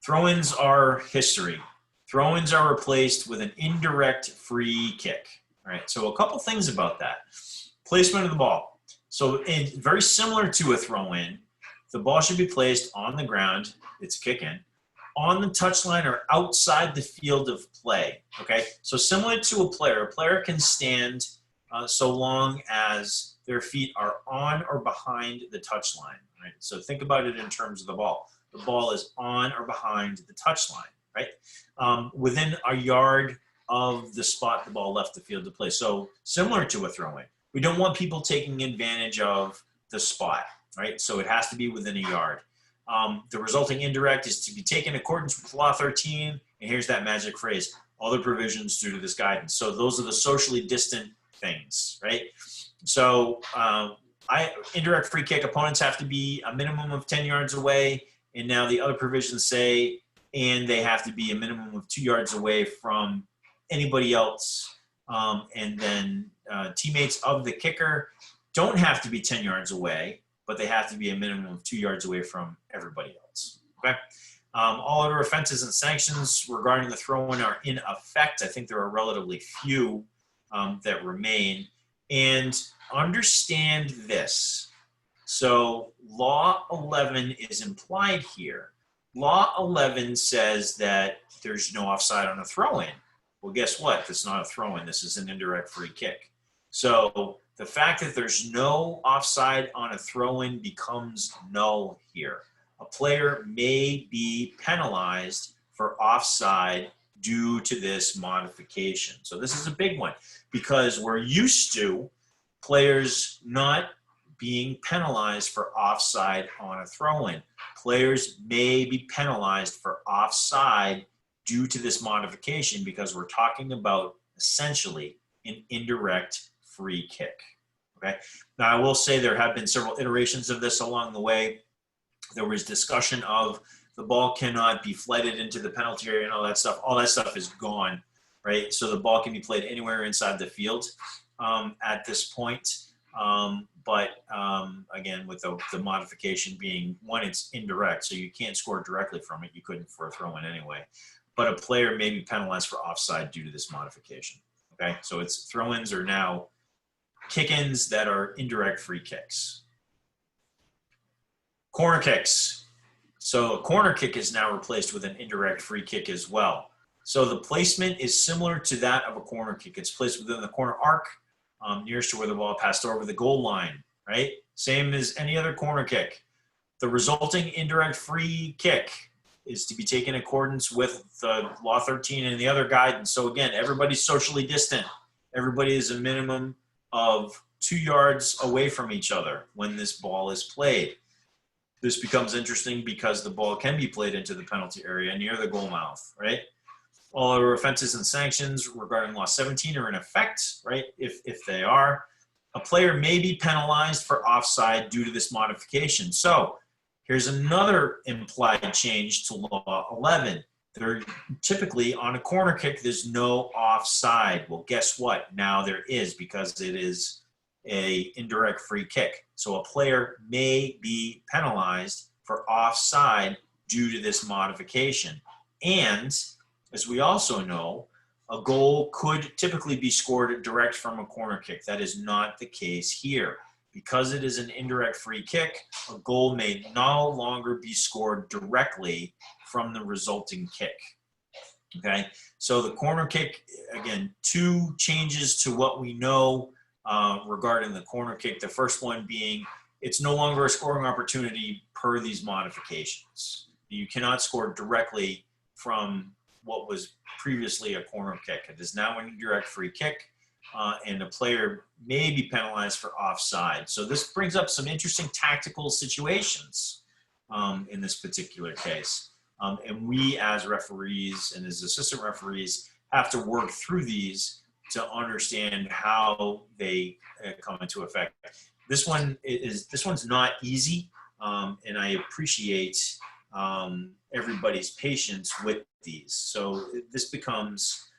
Throw-ins are history. Throw-ins are replaced with an indirect free kick, all right? So a couple things about that. Placement of the ball. So very similar to a throw-in, the ball should be placed on the ground, it's kick-in, on the touchline or outside the field of play, okay? So similar to a player can stand so long as their feet are on or behind the touchline, right? So think about it in terms of the ball. The ball is on or behind the touchline, right? Within a yard of the spot the ball left the field to play. So similar to a throw-in. We don't want people taking advantage of the spot, right? So it has to be within a yard. The resulting indirect is to be taken in accordance with Law 13, and here's that magic phrase, other provisions due to this guidance. So those are the socially distant things, right? So indirect free kick, opponents have to be a minimum of 10 yards away, and now the other provisions say, and they have to be a minimum of 2 yards away from anybody else, and then teammates of the kicker don't have to be 10 yards away, but they have to be a minimum of 2 yards away from everybody else, okay? All other offenses and sanctions regarding the throw-in are in effect. I think there are relatively few that remain. And understand this. So Law 11 is implied here. Law 11 says that there's no offside on a throw-in. Well, guess what? It's not a throw-in. This is an indirect free kick. So the fact that there's no offside on a throw-in becomes null here. A player may be penalized for offside due to this modification. So this is a big one because we're used to players not being penalized for offside on a throw-in. Players may be penalized for offside due to this modification because we're talking about essentially an indirect free kick, Okay. Now, I will say there have been several iterations of this along the way. There was discussion of the ball cannot be flighted into the penalty area and all that stuff. All that stuff is gone, right? So the ball can be played anywhere inside the field at this point. Again, with the modification being, one, it's indirect, so you can't score directly from it. You couldn't for a throw-in anyway. But a player may be penalized for offside due to this modification. Okay, so it's throw-ins are now kick-ins that are indirect free kicks. Corner kicks. So a corner kick is now replaced with an indirect free kick as well. So the placement is similar to that of a corner kick. It's placed within the corner arc, nearest to where the ball passed over the goal line, right? Same as any other corner kick. The resulting indirect free kick is to be taken in accordance with the Law 13 and the other guidance. So again, everybody's socially distant. Everybody is a minimum of 2 yards away from each other when this ball is played. This becomes interesting because the ball can be played into the penalty area near the goal mouth, right? All other offenses and sanctions regarding Law 17 are in effect, right? If they are, a player may be penalized for offside due to this modification. So here's another implied change to Law 11. There typically on a corner kick, there's no offside. Well, guess what? Now there is, because it is a indirect free kick. So a player may be penalized for offside due to this modification. And as we also know, a goal could typically be scored direct from a corner kick. That is not the case here. Because it is an indirect free kick, a goal may no longer be scored directly from the resulting kick. Okay, so the corner kick, again, 2 changes to what we know regarding the corner kick. The first one being it's no longer a scoring opportunity per these modifications. You cannot score directly from what was previously a corner kick. It is now an indirect free kick. And a player may be penalized for offside. So this brings up some interesting tactical situations in this particular case. And we as referees and as assistant referees have to work through these to understand how they come into effect. This one's not easy, and I appreciate everybody's patience with these. So this becomes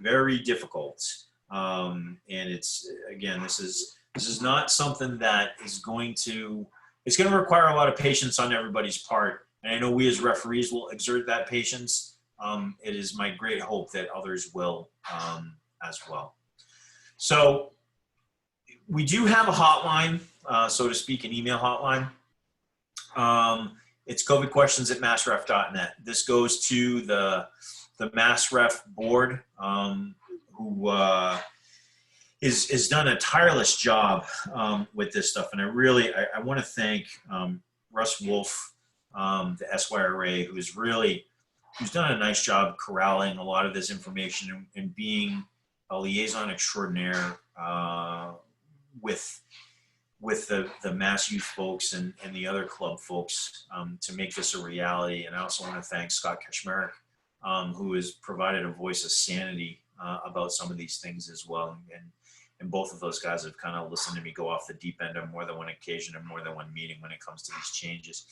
very difficult, and it's, again, this is not something that is going to require a lot of patience on everybody's part, and I know we as referees will exert that patience. It is my great hope that others will as well. So we do have a hotline, so to speak, an email hotline. It's covidquestions@massref.net. This goes to the MassRef board, who has done a tireless job with this stuff. And I want to thank Russ Wolf, the SRA, who's done a nice job corralling a lot of this information and being a liaison extraordinaire with the Mass Youth folks and the other club folks to make this a reality. And I also want to thank Scott Kashmerek, who has provided a voice of sanity about some of these things as well. And both of those guys have kind of listened to me go off the deep end on more than one occasion and more than one meeting when it comes to these changes.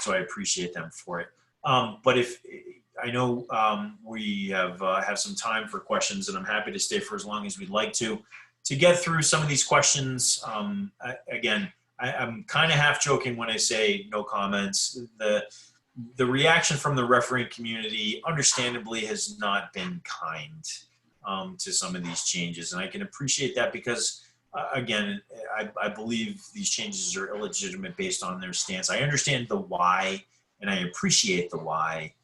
So I appreciate them for it. But if I know we have some time for questions, and I'm happy to stay for as long as we'd like to get through some of these questions. Again, I'm kind of half joking when I say no comments. The reaction from the refereeing community, understandably, has not been kind to some of these changes. And I can appreciate that because, again, I believe these changes are illegitimate based on their stance. I understand the why, and I appreciate the why,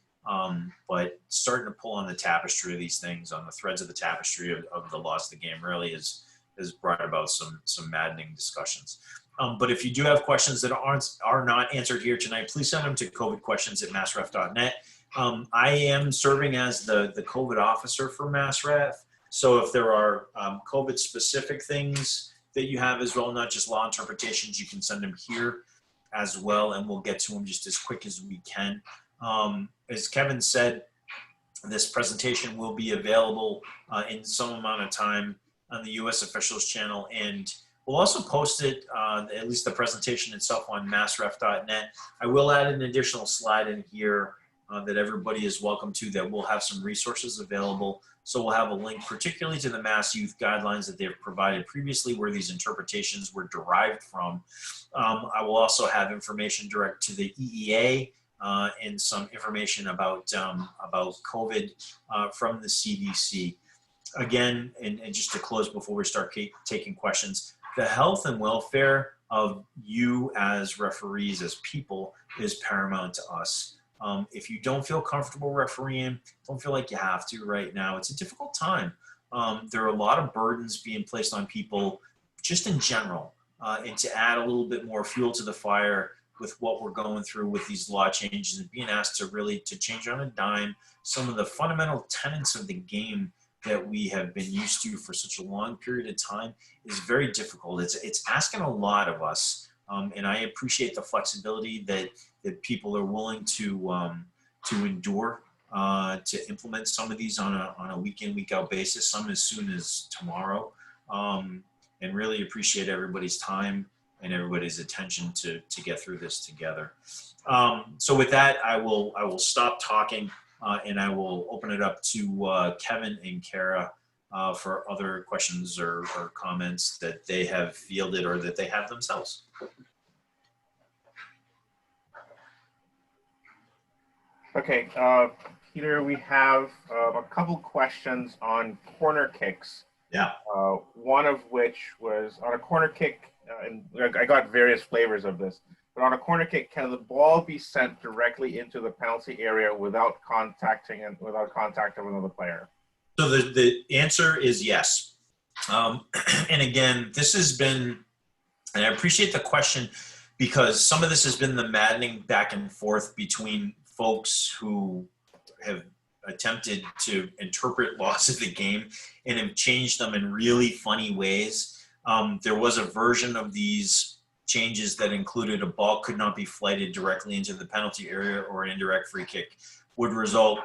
but starting to pull on the tapestry of these things, on the threads of the tapestry of the loss of the game really has brought about some maddening discussions. But if you do have questions that are not answered here tonight, please send them to covidquestions@massref.net. I am serving as the COVID officer for MassRef. So if there are COVID-specific things that you have as well, not just law interpretations, you can send them here as well, and we'll get to them just as quick as we can. As Kevin said, this presentation will be available in some amount of time on the U.S. Officials channel, and We'll also post it, at least the presentation itself, on massref.net. I will add an additional slide in here that everybody is welcome to, that will have some resources available. So we'll have a link particularly to the Mass Youth Guidelines that they've provided previously, where these interpretations were derived from. I will also have information direct to the EEA and some information about COVID from the CDC. Again, and just to close before we start taking questions, the health and welfare of you as referees, as people, is paramount to us. If you don't feel comfortable refereeing, don't feel like you have to right now. It's a difficult time. There are a lot of burdens being placed on people just in general. And to add a little bit more fuel to the fire with what we're going through with these law changes and being asked to change on a dime some of the fundamental tenets of the game that we have been used to for such a long period of time is very difficult. It's asking a lot of us, and I appreciate the flexibility that people are willing to endure to implement some of these on a week in, week out basis, some as soon as tomorrow, and really appreciate everybody's time and everybody's attention to get through this together. So with that, I will stop talking. And I will open it up to Kevin and Kara for other questions or comments that they have fielded or that they have themselves. Okay, Peter, we have a couple questions on corner kicks. Yeah. One of which was on a corner kick, and I got various flavors of this. But on a corner kick, can the ball be sent directly into the penalty area without contact of another player? So the answer is yes. And again, this has been, and I appreciate the question, because some of this has been the maddening back and forth between folks who have attempted to interpret laws of the game and have changed them in really funny ways. There was a version of these changes that included a ball could not be flighted directly into the penalty area, or an indirect free kick would result.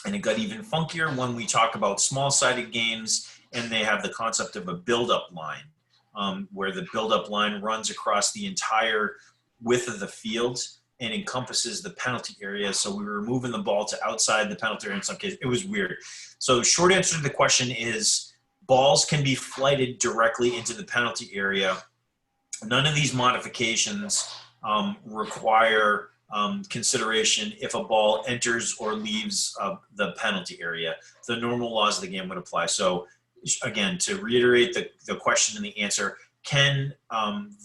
And it got even funkier when we talk about small-sided games, and they have the concept of a build-up line, where the build-up line runs across the entire width of the field and encompasses the penalty area. So we were moving the ball to outside the penalty area in some cases. It was weird. So short answer to the question is balls can be flighted directly into the penalty area. None of these modifications require consideration if a ball enters or leaves the penalty area. The normal laws of the game would apply. So again, to reiterate the question and the answer, can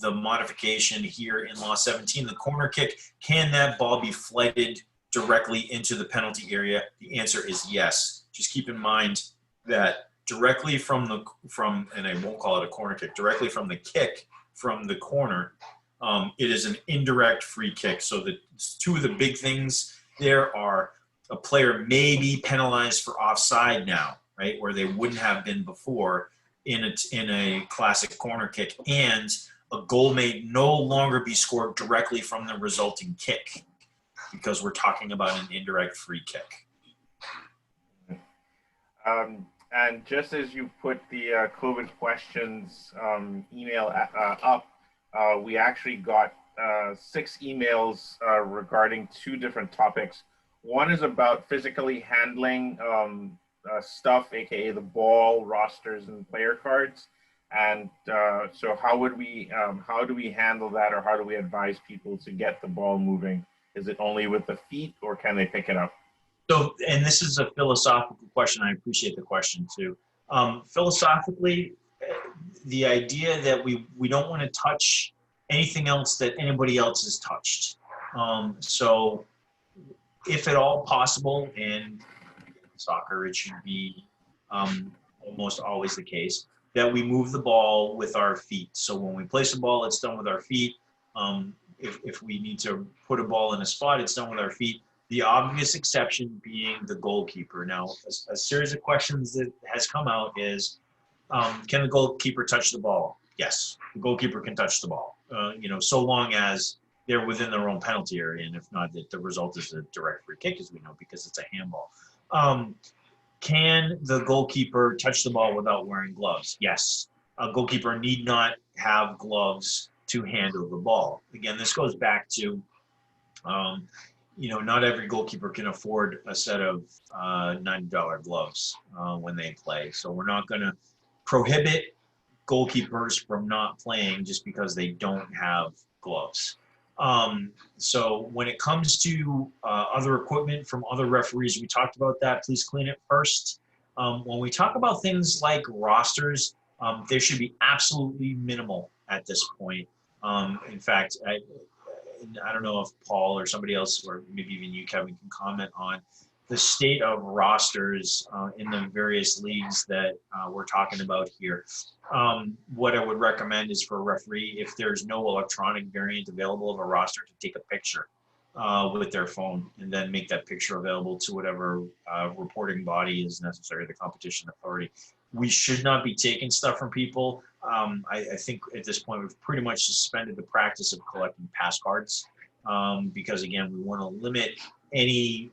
the modification here in Law 17, the corner kick, can that ball be flighted directly into the penalty area? The answer is yes. Just keep in mind that directly from and I won't call it a corner kick, directly from the kick from the corner, it is an indirect free kick. So the two of the big things there are a player may be penalized for offside now, right, where they wouldn't have been before in a classic corner kick, and a goal may no longer be scored directly from the resulting kick because we're talking about an indirect free kick. And just as you put the COVID questions email up, we actually got 6 emails regarding 2 different topics. One is about physically handling stuff, aka the ball, rosters, and player cards. And so how do we handle that, or how do we advise people to get the ball moving? Is it only with the feet, or can they pick it up? So, and this is a philosophical question. I appreciate the question too. Philosophically, the idea that we don't want to touch anything else that anybody else has touched. So if at all possible, and soccer, it should be almost always the case, that we move the ball with our feet. So when we place a ball, it's done with our feet. If we need to put a ball in a spot, it's done with our feet. The obvious exception being the goalkeeper. Now, a series of questions that has come out is, can the goalkeeper touch the ball? Yes, the goalkeeper can touch the ball, so long as they're within their own penalty area, and if not, the result is a direct free kick, as we know, because it's a handball. Can the goalkeeper touch the ball without wearing gloves? Yes. a goalkeeper need not have gloves to handle the ball. Again, this goes back to, not every goalkeeper can afford a set of $90 gloves when they play. So we're not going to prohibit goalkeepers from not playing just because they don't have gloves. So when it comes to other equipment from other referees, we talked about that. Please clean it first. When we talk about things like rosters, they should be absolutely minimal at this point. In fact, I don't know if Paul or somebody else, or maybe even you, Kevin, can comment on the state of rosters in the various leagues that we're talking about here. What I would recommend is for a referee, if there's no electronic variant available of a roster, to take a picture with their phone and then make that picture available to whatever reporting body is necessary, the competition authority. We should not be taking stuff from people. I think at this point we've pretty much suspended the practice of collecting pass cards because, again, we want to limit any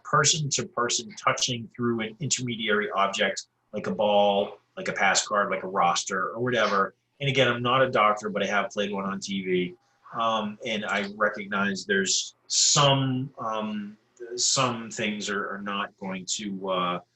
person-to-person touching through an intermediary object like a ball, like a pass card, like a roster, or whatever. And again, I'm not a doctor, but I have played one on TV, and I recognize there's some things are not going to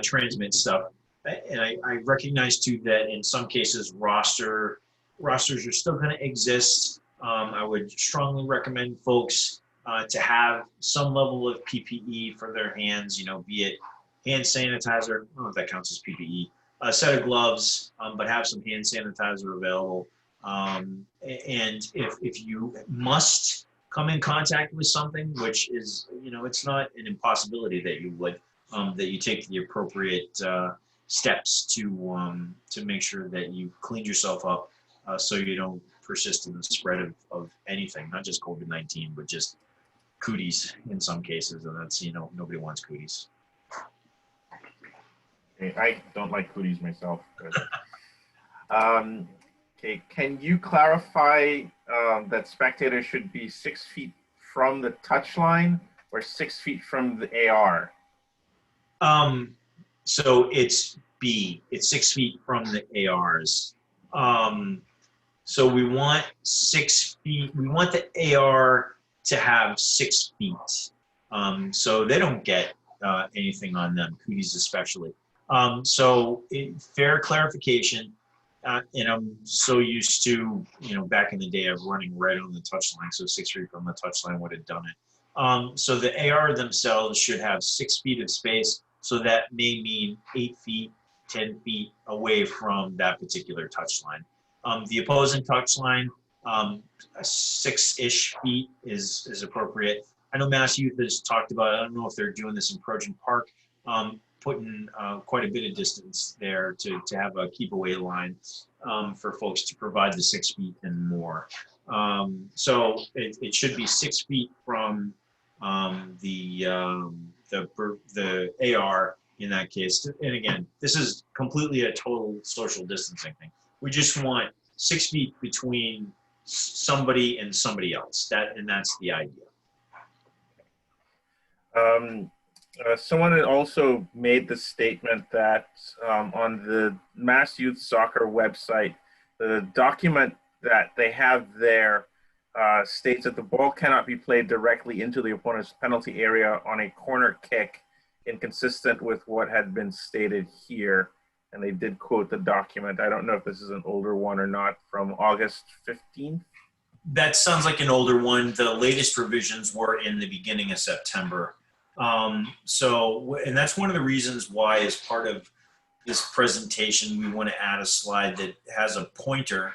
transmit stuff. And I recognize too that in some cases rosters are still going to exist. I would strongly recommend folks to have some level of PPE for their hands, be it hand sanitizer. I don't know if that counts as PPE. A set of gloves, but have some hand sanitizer available. And if you must come in contact with something, which is, it's not an impossibility that you would, that you take the appropriate steps to make sure that you clean yourself up so you don't persist in the spread of anything, not just COVID-19, but just cooties in some cases. And that's, nobody wants cooties. Okay, I don't like cooties myself. But, okay, can you clarify that spectators should be 6 feet from the touchline or 6 feet from the AR? So it's B. It's 6 feet from the ARs. So we want 6 feet. We want the AR to have 6 feet. So they don't get anything on them, cooties especially. So fair clarification. And I'm so used to, back in the day of running right on the touchline. So 6 feet from the touchline would have done it. So the AR themselves should have 6 feet of space. So that may mean 8 feet, 10 feet away from that particular touchline. The opposing touchline, 6-ish feet is appropriate. I know Mass Youth has talked about, I don't know if they're doing this in Trojan Park, putting quite a bit of distance there to have a keep away line for folks to provide the 6 feet and more. So it should be 6 feet from the AR in that case. And again, this is completely a total social distancing thing. We just want 6 feet between somebody and somebody else. That's the idea. Someone had also made the statement that on the Mass Youth Soccer website, the document that they have there states that the ball cannot be played directly into the opponent's penalty area on a corner kick, inconsistent with what had been stated here. And they did quote the document. I don't know if this is an older one or not, from August 15th. That sounds like an older one. The latest revisions were in the beginning of September. And that's one of the reasons why, as part of this presentation, we want to add a slide that has a pointer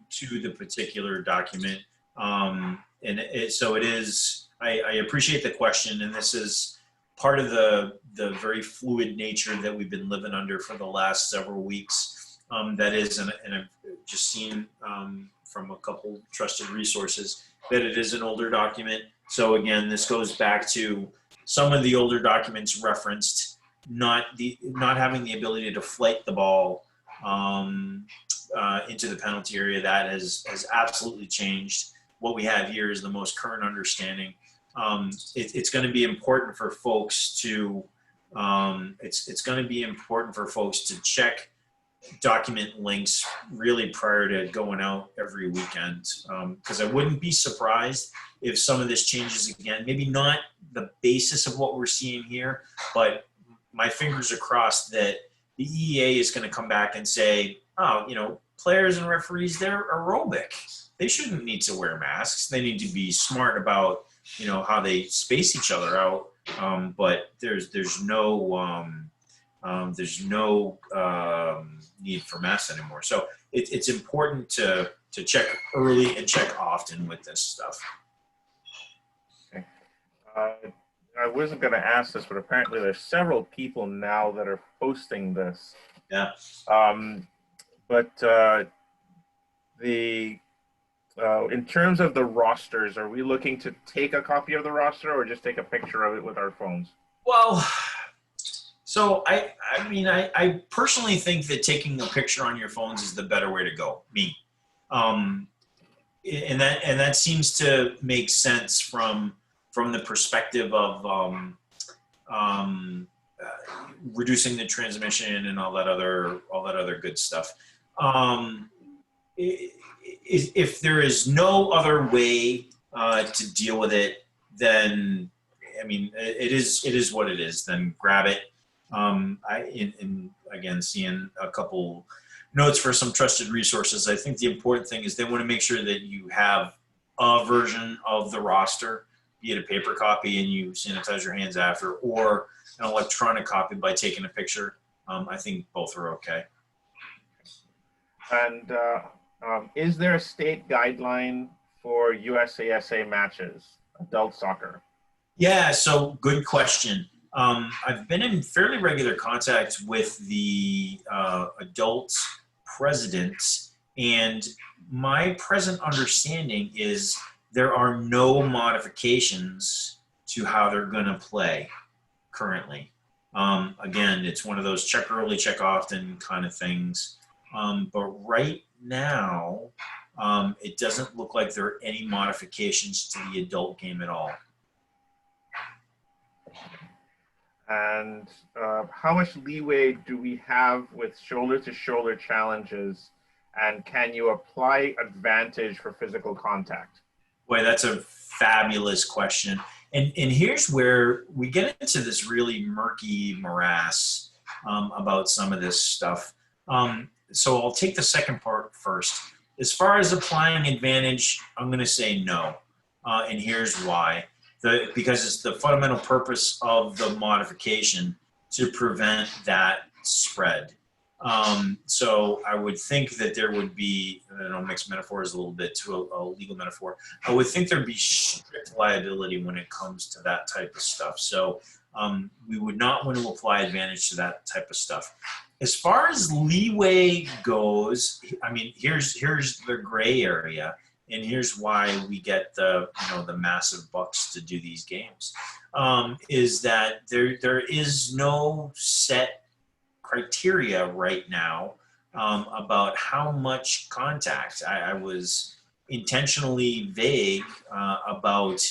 to the particular document. So it is, I appreciate the question, and this is part of the very fluid nature that we've been living under for the last several weeks. That is, and I've just seen from a couple trusted resources that it is an older document. So again, this goes back to some of the older documents referenced not having the ability to flight the ball into the penalty area. That has absolutely changed. What we have here is the most current understanding. It's going to be important for folks to It's going to be important for folks to check document links really prior to going out every weekend, because I wouldn't be surprised if some of this changes again. Maybe not the basis of what we're seeing here, but my fingers are crossed that the EEA is going to come back and say, oh, you know, players and referees, they're aerobic. They shouldn't need to wear masks. They need to be smart about, you know, how they space each other out. But there's no need for masks anymore. So it's important to check early and check often with this stuff. Okay. I wasn't going to ask this, but apparently there's several people now that are posting this. Yeah. In terms of the rosters, are we looking to take a copy of the roster or just take a picture of it with our phones? Well, so I mean, I personally think that taking a picture on your phones is the better way to go. Me, and that seems to make sense from the perspective of reducing the transmission and all that other good stuff. If there is no other way to deal with it, then I mean, it is what it is. Then grab it. Again, seeing a couple notes for some trusted resources. I think the important thing is they want to make sure that you have a version of the roster, be it a paper copy and you sanitize your hands after, or an electronic copy by taking a picture. I think both are okay. And is there a state guideline for USASA matches, adult soccer? Yeah, so good question. I've been in fairly regular contact with the adult presidents, and my present understanding is there are no modifications to how they're going to play currently. Again, it's one of those check early, check often kind of things. But right now, it doesn't look like there are any modifications to the adult game at all. And how much leeway do we have with shoulder-to-shoulder challenges? And can you apply advantage for physical contact? Boy, that's a fabulous question. And here's where we get into this really murky morass about some of this stuff. So I'll take the second part first. As far as applying advantage, I'm going to say no. And here's why. Because it's the fundamental purpose of the modification to prevent that spread. So I would think that there would be, I know mixed metaphors a little bit to a legal metaphor. I would think there'd be strict liability when it comes to that type of stuff. So we would not want to apply advantage to that type of stuff. As far as leeway goes, I mean, here's the gray area. And here's why we get the massive bucks to do these games, is that there is no set criteria right now about how much contact. I was intentionally vague about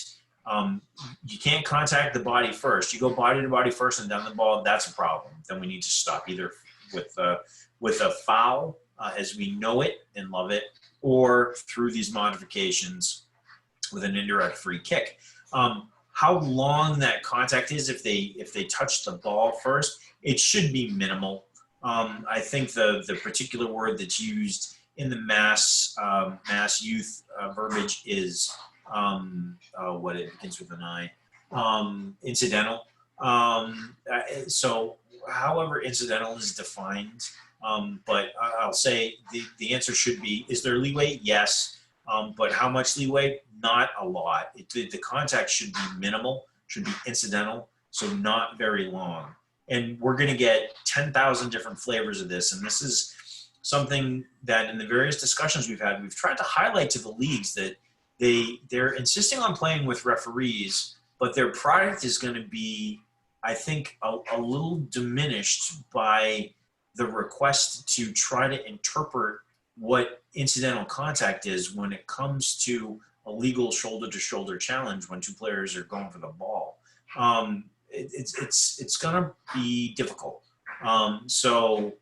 you can't contact the body first. You go body to body first and down the ball, that's a problem. Then we need to stop either with a foul as we know it and love it, or through these modifications with an indirect free kick. How long that contact is, if they touch the ball first, it should be minimal. I think the particular word that's used in the mass youth verbiage is what it begins with an I, incidental. So however incidental is defined, but I'll say the answer should be, is there leeway? Yes. But how much leeway? Not a lot. The contact should be minimal, should be incidental, so not very long. And we're going to get 10,000 different flavors of this. And this is something that in the various discussions we've had, we've tried to highlight to the leagues that they're insisting on playing with referees, but their product is going to be, I think, a little diminished by the request to try to interpret what incidental contact is when it comes to a legal shoulder-to-shoulder challenge when two players are going for the ball. it's gonna be difficult. So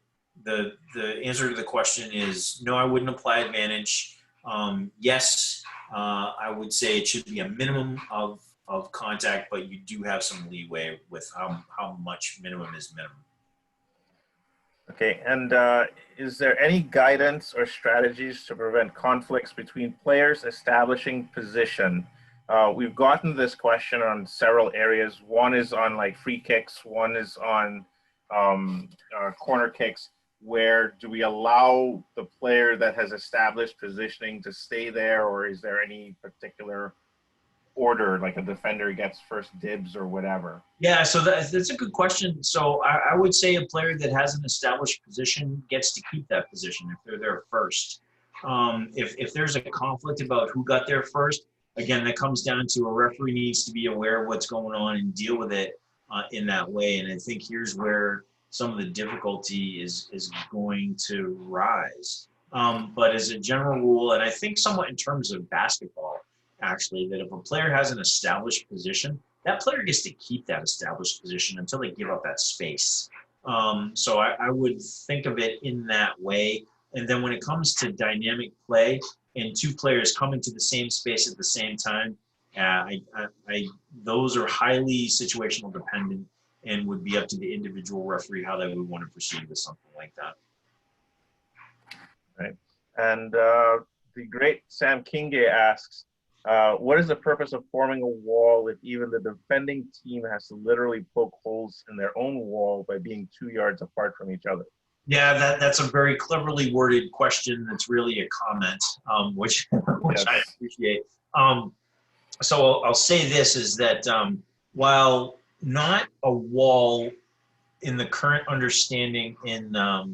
the answer to the question is no, I wouldn't apply advantage. Yes, I would say it should be a minimum of contact, but you do have some leeway with how much minimum is minimum. Okay, and is there any guidance or strategies to prevent conflicts between players establishing position? We've gotten this question on several areas. One is on like free kicks, one is on corner kicks. Where do we allow the player that has established positioning to stay there, or is there any particular order, like a defender gets first dibs or whatever? Yeah, so that's a good question. So I would say a player that has an established position gets to keep that position if they're there first. If there's a conflict about who got there first, again, that comes down to a referee needs to be aware of what's going on and deal with it in that way. And I think here's where some of the difficulty is going to rise. But as a general rule, and I think somewhat in terms of basketball, actually, that if a player has an established position, that player gets to keep that established position until they give up that space. So I would think of it in that way. And then when it comes to dynamic play and two players come into the same space at the same time, those are highly situational dependent and would be up to the individual referee how they would want to proceed with something like that. Right. And the great Sam Kinge asks, what is the purpose of forming a wall if even the defending team has to literally poke holes in their own wall by being 2 yards apart from each other? Yeah, that's a very cleverly worded question. That's really a comment, which yes. I appreciate. So I'll say this is that while not a wall in the current understanding in the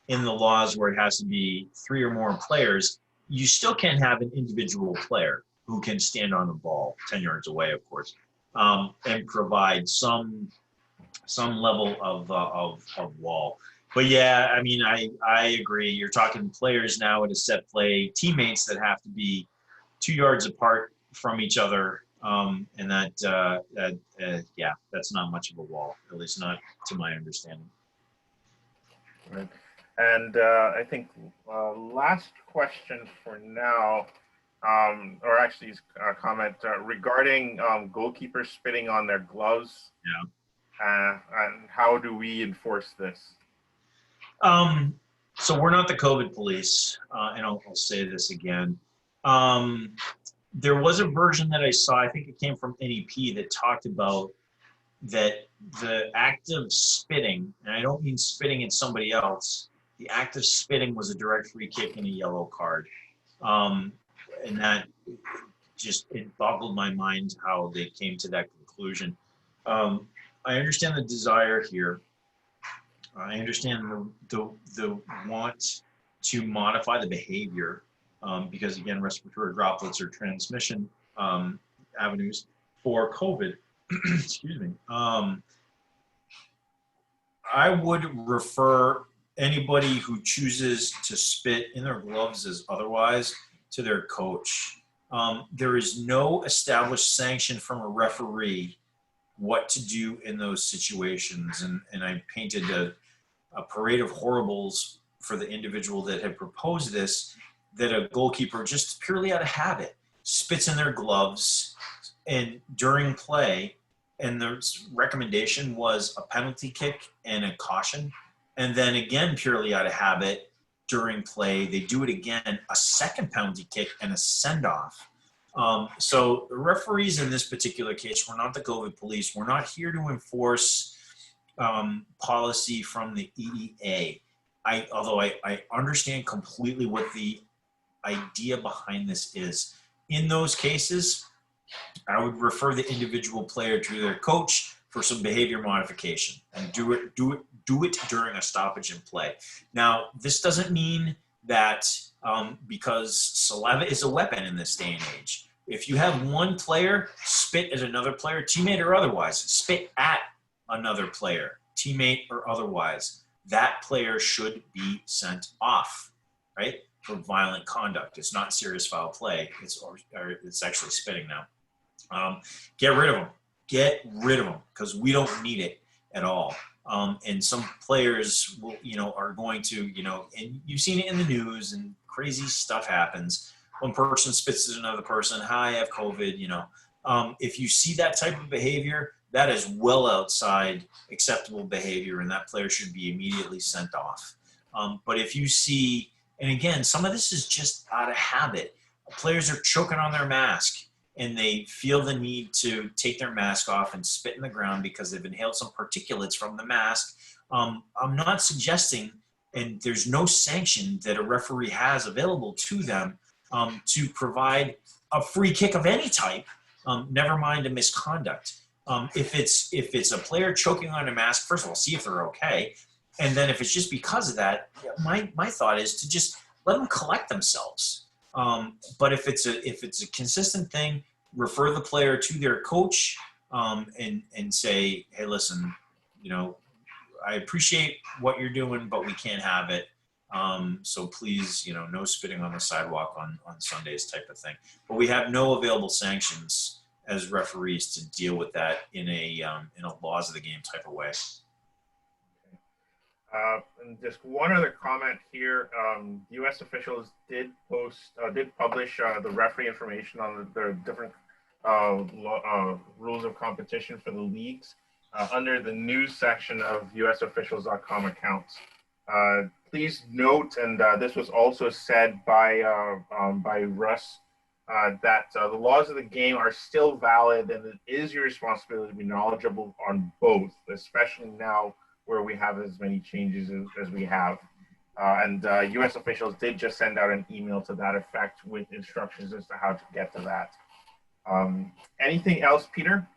laws where it has to be 3 or more players, you still can have an individual player who can stand on the ball 10 yards away, of course, and provide some level of wall. But yeah, I mean, I agree. You're talking players now at a set play, teammates that have to be 2 yards apart from each other, and yeah, that's not much of a wall, at least not to my understanding. Right. And I think last question for now, or actually a comment regarding goalkeepers spitting on their gloves. Yeah. And how do we enforce this? So we're not the COVID police, and I'll say this again. There was a version that I saw, I think it came from NEP, that talked about that the act of spitting, and I don't mean spitting at somebody else, the act of spitting was a direct free kick and a yellow card. And that just, it boggled my mind how they came to that conclusion. I understand the desire here. I understand the want to modify the behavior because, again, respiratory droplets are transmission avenues for COVID. Excuse me. I would refer anybody who chooses to spit in their gloves as otherwise to their coach. There is no established sanction from a referee what to do in those situations. And I painted a parade of horribles for the individual that had proposed this, that a goalkeeper just purely out of habit spits in their gloves and during play, and the recommendation was a penalty kick and a caution. And then again, purely out of habit during play, they do it again, a second penalty kick and a send-off. So the referees in this particular case, we're not the COVID police. We're not here to enforce policy from the EEA. Although I understand completely what the idea behind this is. In those cases, I would refer the individual player to their coach for some behavior modification and do it during a stoppage in play. Now, this doesn't mean that because saliva is a weapon in this day and age. If you have one player spit at another player, teammate or otherwise, spit at another player, teammate or otherwise, that player should be sent off, right, for violent conduct. It's not serious foul play. It's actually spitting now. Get rid of them. get rid of them because we don't need it at all. And some players will, are going to, and you've seen it in the news and crazy stuff happens. One person spits at another person, hi, I have COVID, if you see that type of behavior, that is well outside acceptable behavior, and that player should be immediately sent off. But if you see, and again, some of this is just out of habit. Players are choking on their mask, and they feel the need to take their mask off and spit in the ground because they've inhaled some particulates from the mask. I'm not suggesting, and there's no sanction that a referee has available to them to provide a free kick of any type, never mind a misconduct. If it's a player choking on a mask, first of all, see if they're okay. And then if it's just because of that, my thought is to just let them collect themselves. But if it's a consistent thing, refer the player to their coach and say, hey, listen, I appreciate what you're doing, but we can't have it. So please, no spitting on the sidewalk on Sundays type of thing. But we have no available sanctions as referees to deal with that in a laws of the game type of way. And just one other comment here. U.S. officials did publish the referee information on the different rules of competition for the leagues under the news section of usofficials.com accounts. Please note, and this was also said by Russ, that the laws of the game are still valid, and it is your responsibility to be knowledgeable on both, especially now where we have as many changes as we have. And U.S. officials did just send out an email to that effect with instructions as to how to get to that. Anything else, Peter?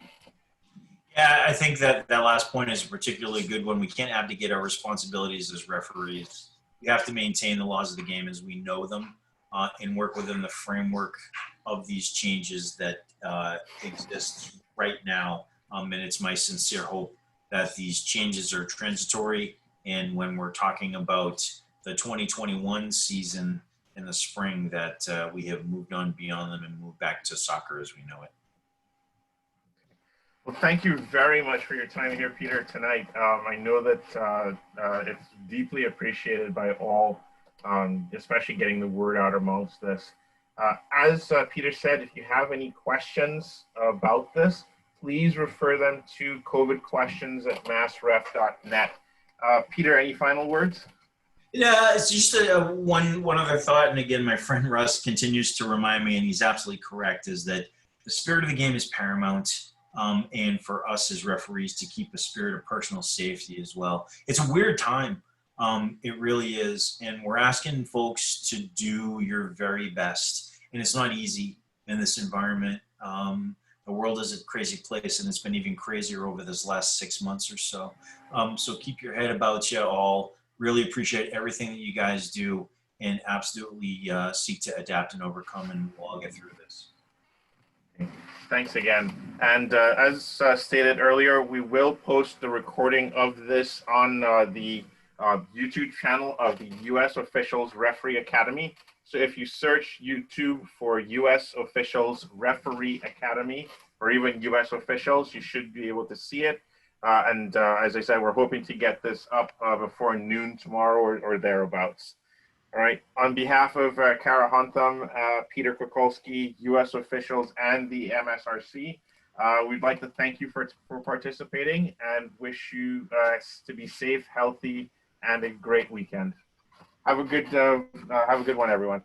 Yeah, I think that last point is a particularly good one. We can't abdicate our responsibilities as referees. We have to maintain the laws of the game as we know them and work within the framework of these changes that exist right now. And it's my sincere hope that these changes are transitory, and when we're talking about the 2021 season in the spring, that we have moved on beyond them and moved back to soccer as we know it. Well, thank you very much for your time here, Peter, tonight. I know that it's deeply appreciated by all, especially getting the word out amongst this. As Peter said, if you have any questions about this, please refer them to covidquestions@massref.net. Peter, any final words? Yeah, it's just one other thought. And again, my friend Russ continues to remind me, and he's absolutely correct, is that the spirit of the game is paramount. And for us as referees to keep a spirit of personal safety as well. It's a weird time. It really is. And we're asking folks to do your very best. And it's not easy in this environment. The world is a crazy place, and it's been even crazier over this last 6 months or so. So keep your head about you all. Really appreciate everything that you guys do, and absolutely seek to adapt and overcome, and we'll all get through this. Thanks again. And as stated earlier, we will post the recording of this on the YouTube channel of the U.S. Officials Referee Academy. So if you search YouTube for U.S. Officials Referee Academy or even U.S. Officials, you should be able to see it. And as I said, we're hoping to get this up before noon tomorrow or thereabouts. All right. On behalf of Kara Huntham, Peter Kokolski, U.S. officials, and the MSRC, we'd like to thank you for participating and wish you to be safe, healthy, and a great weekend. Have a good one, everyone.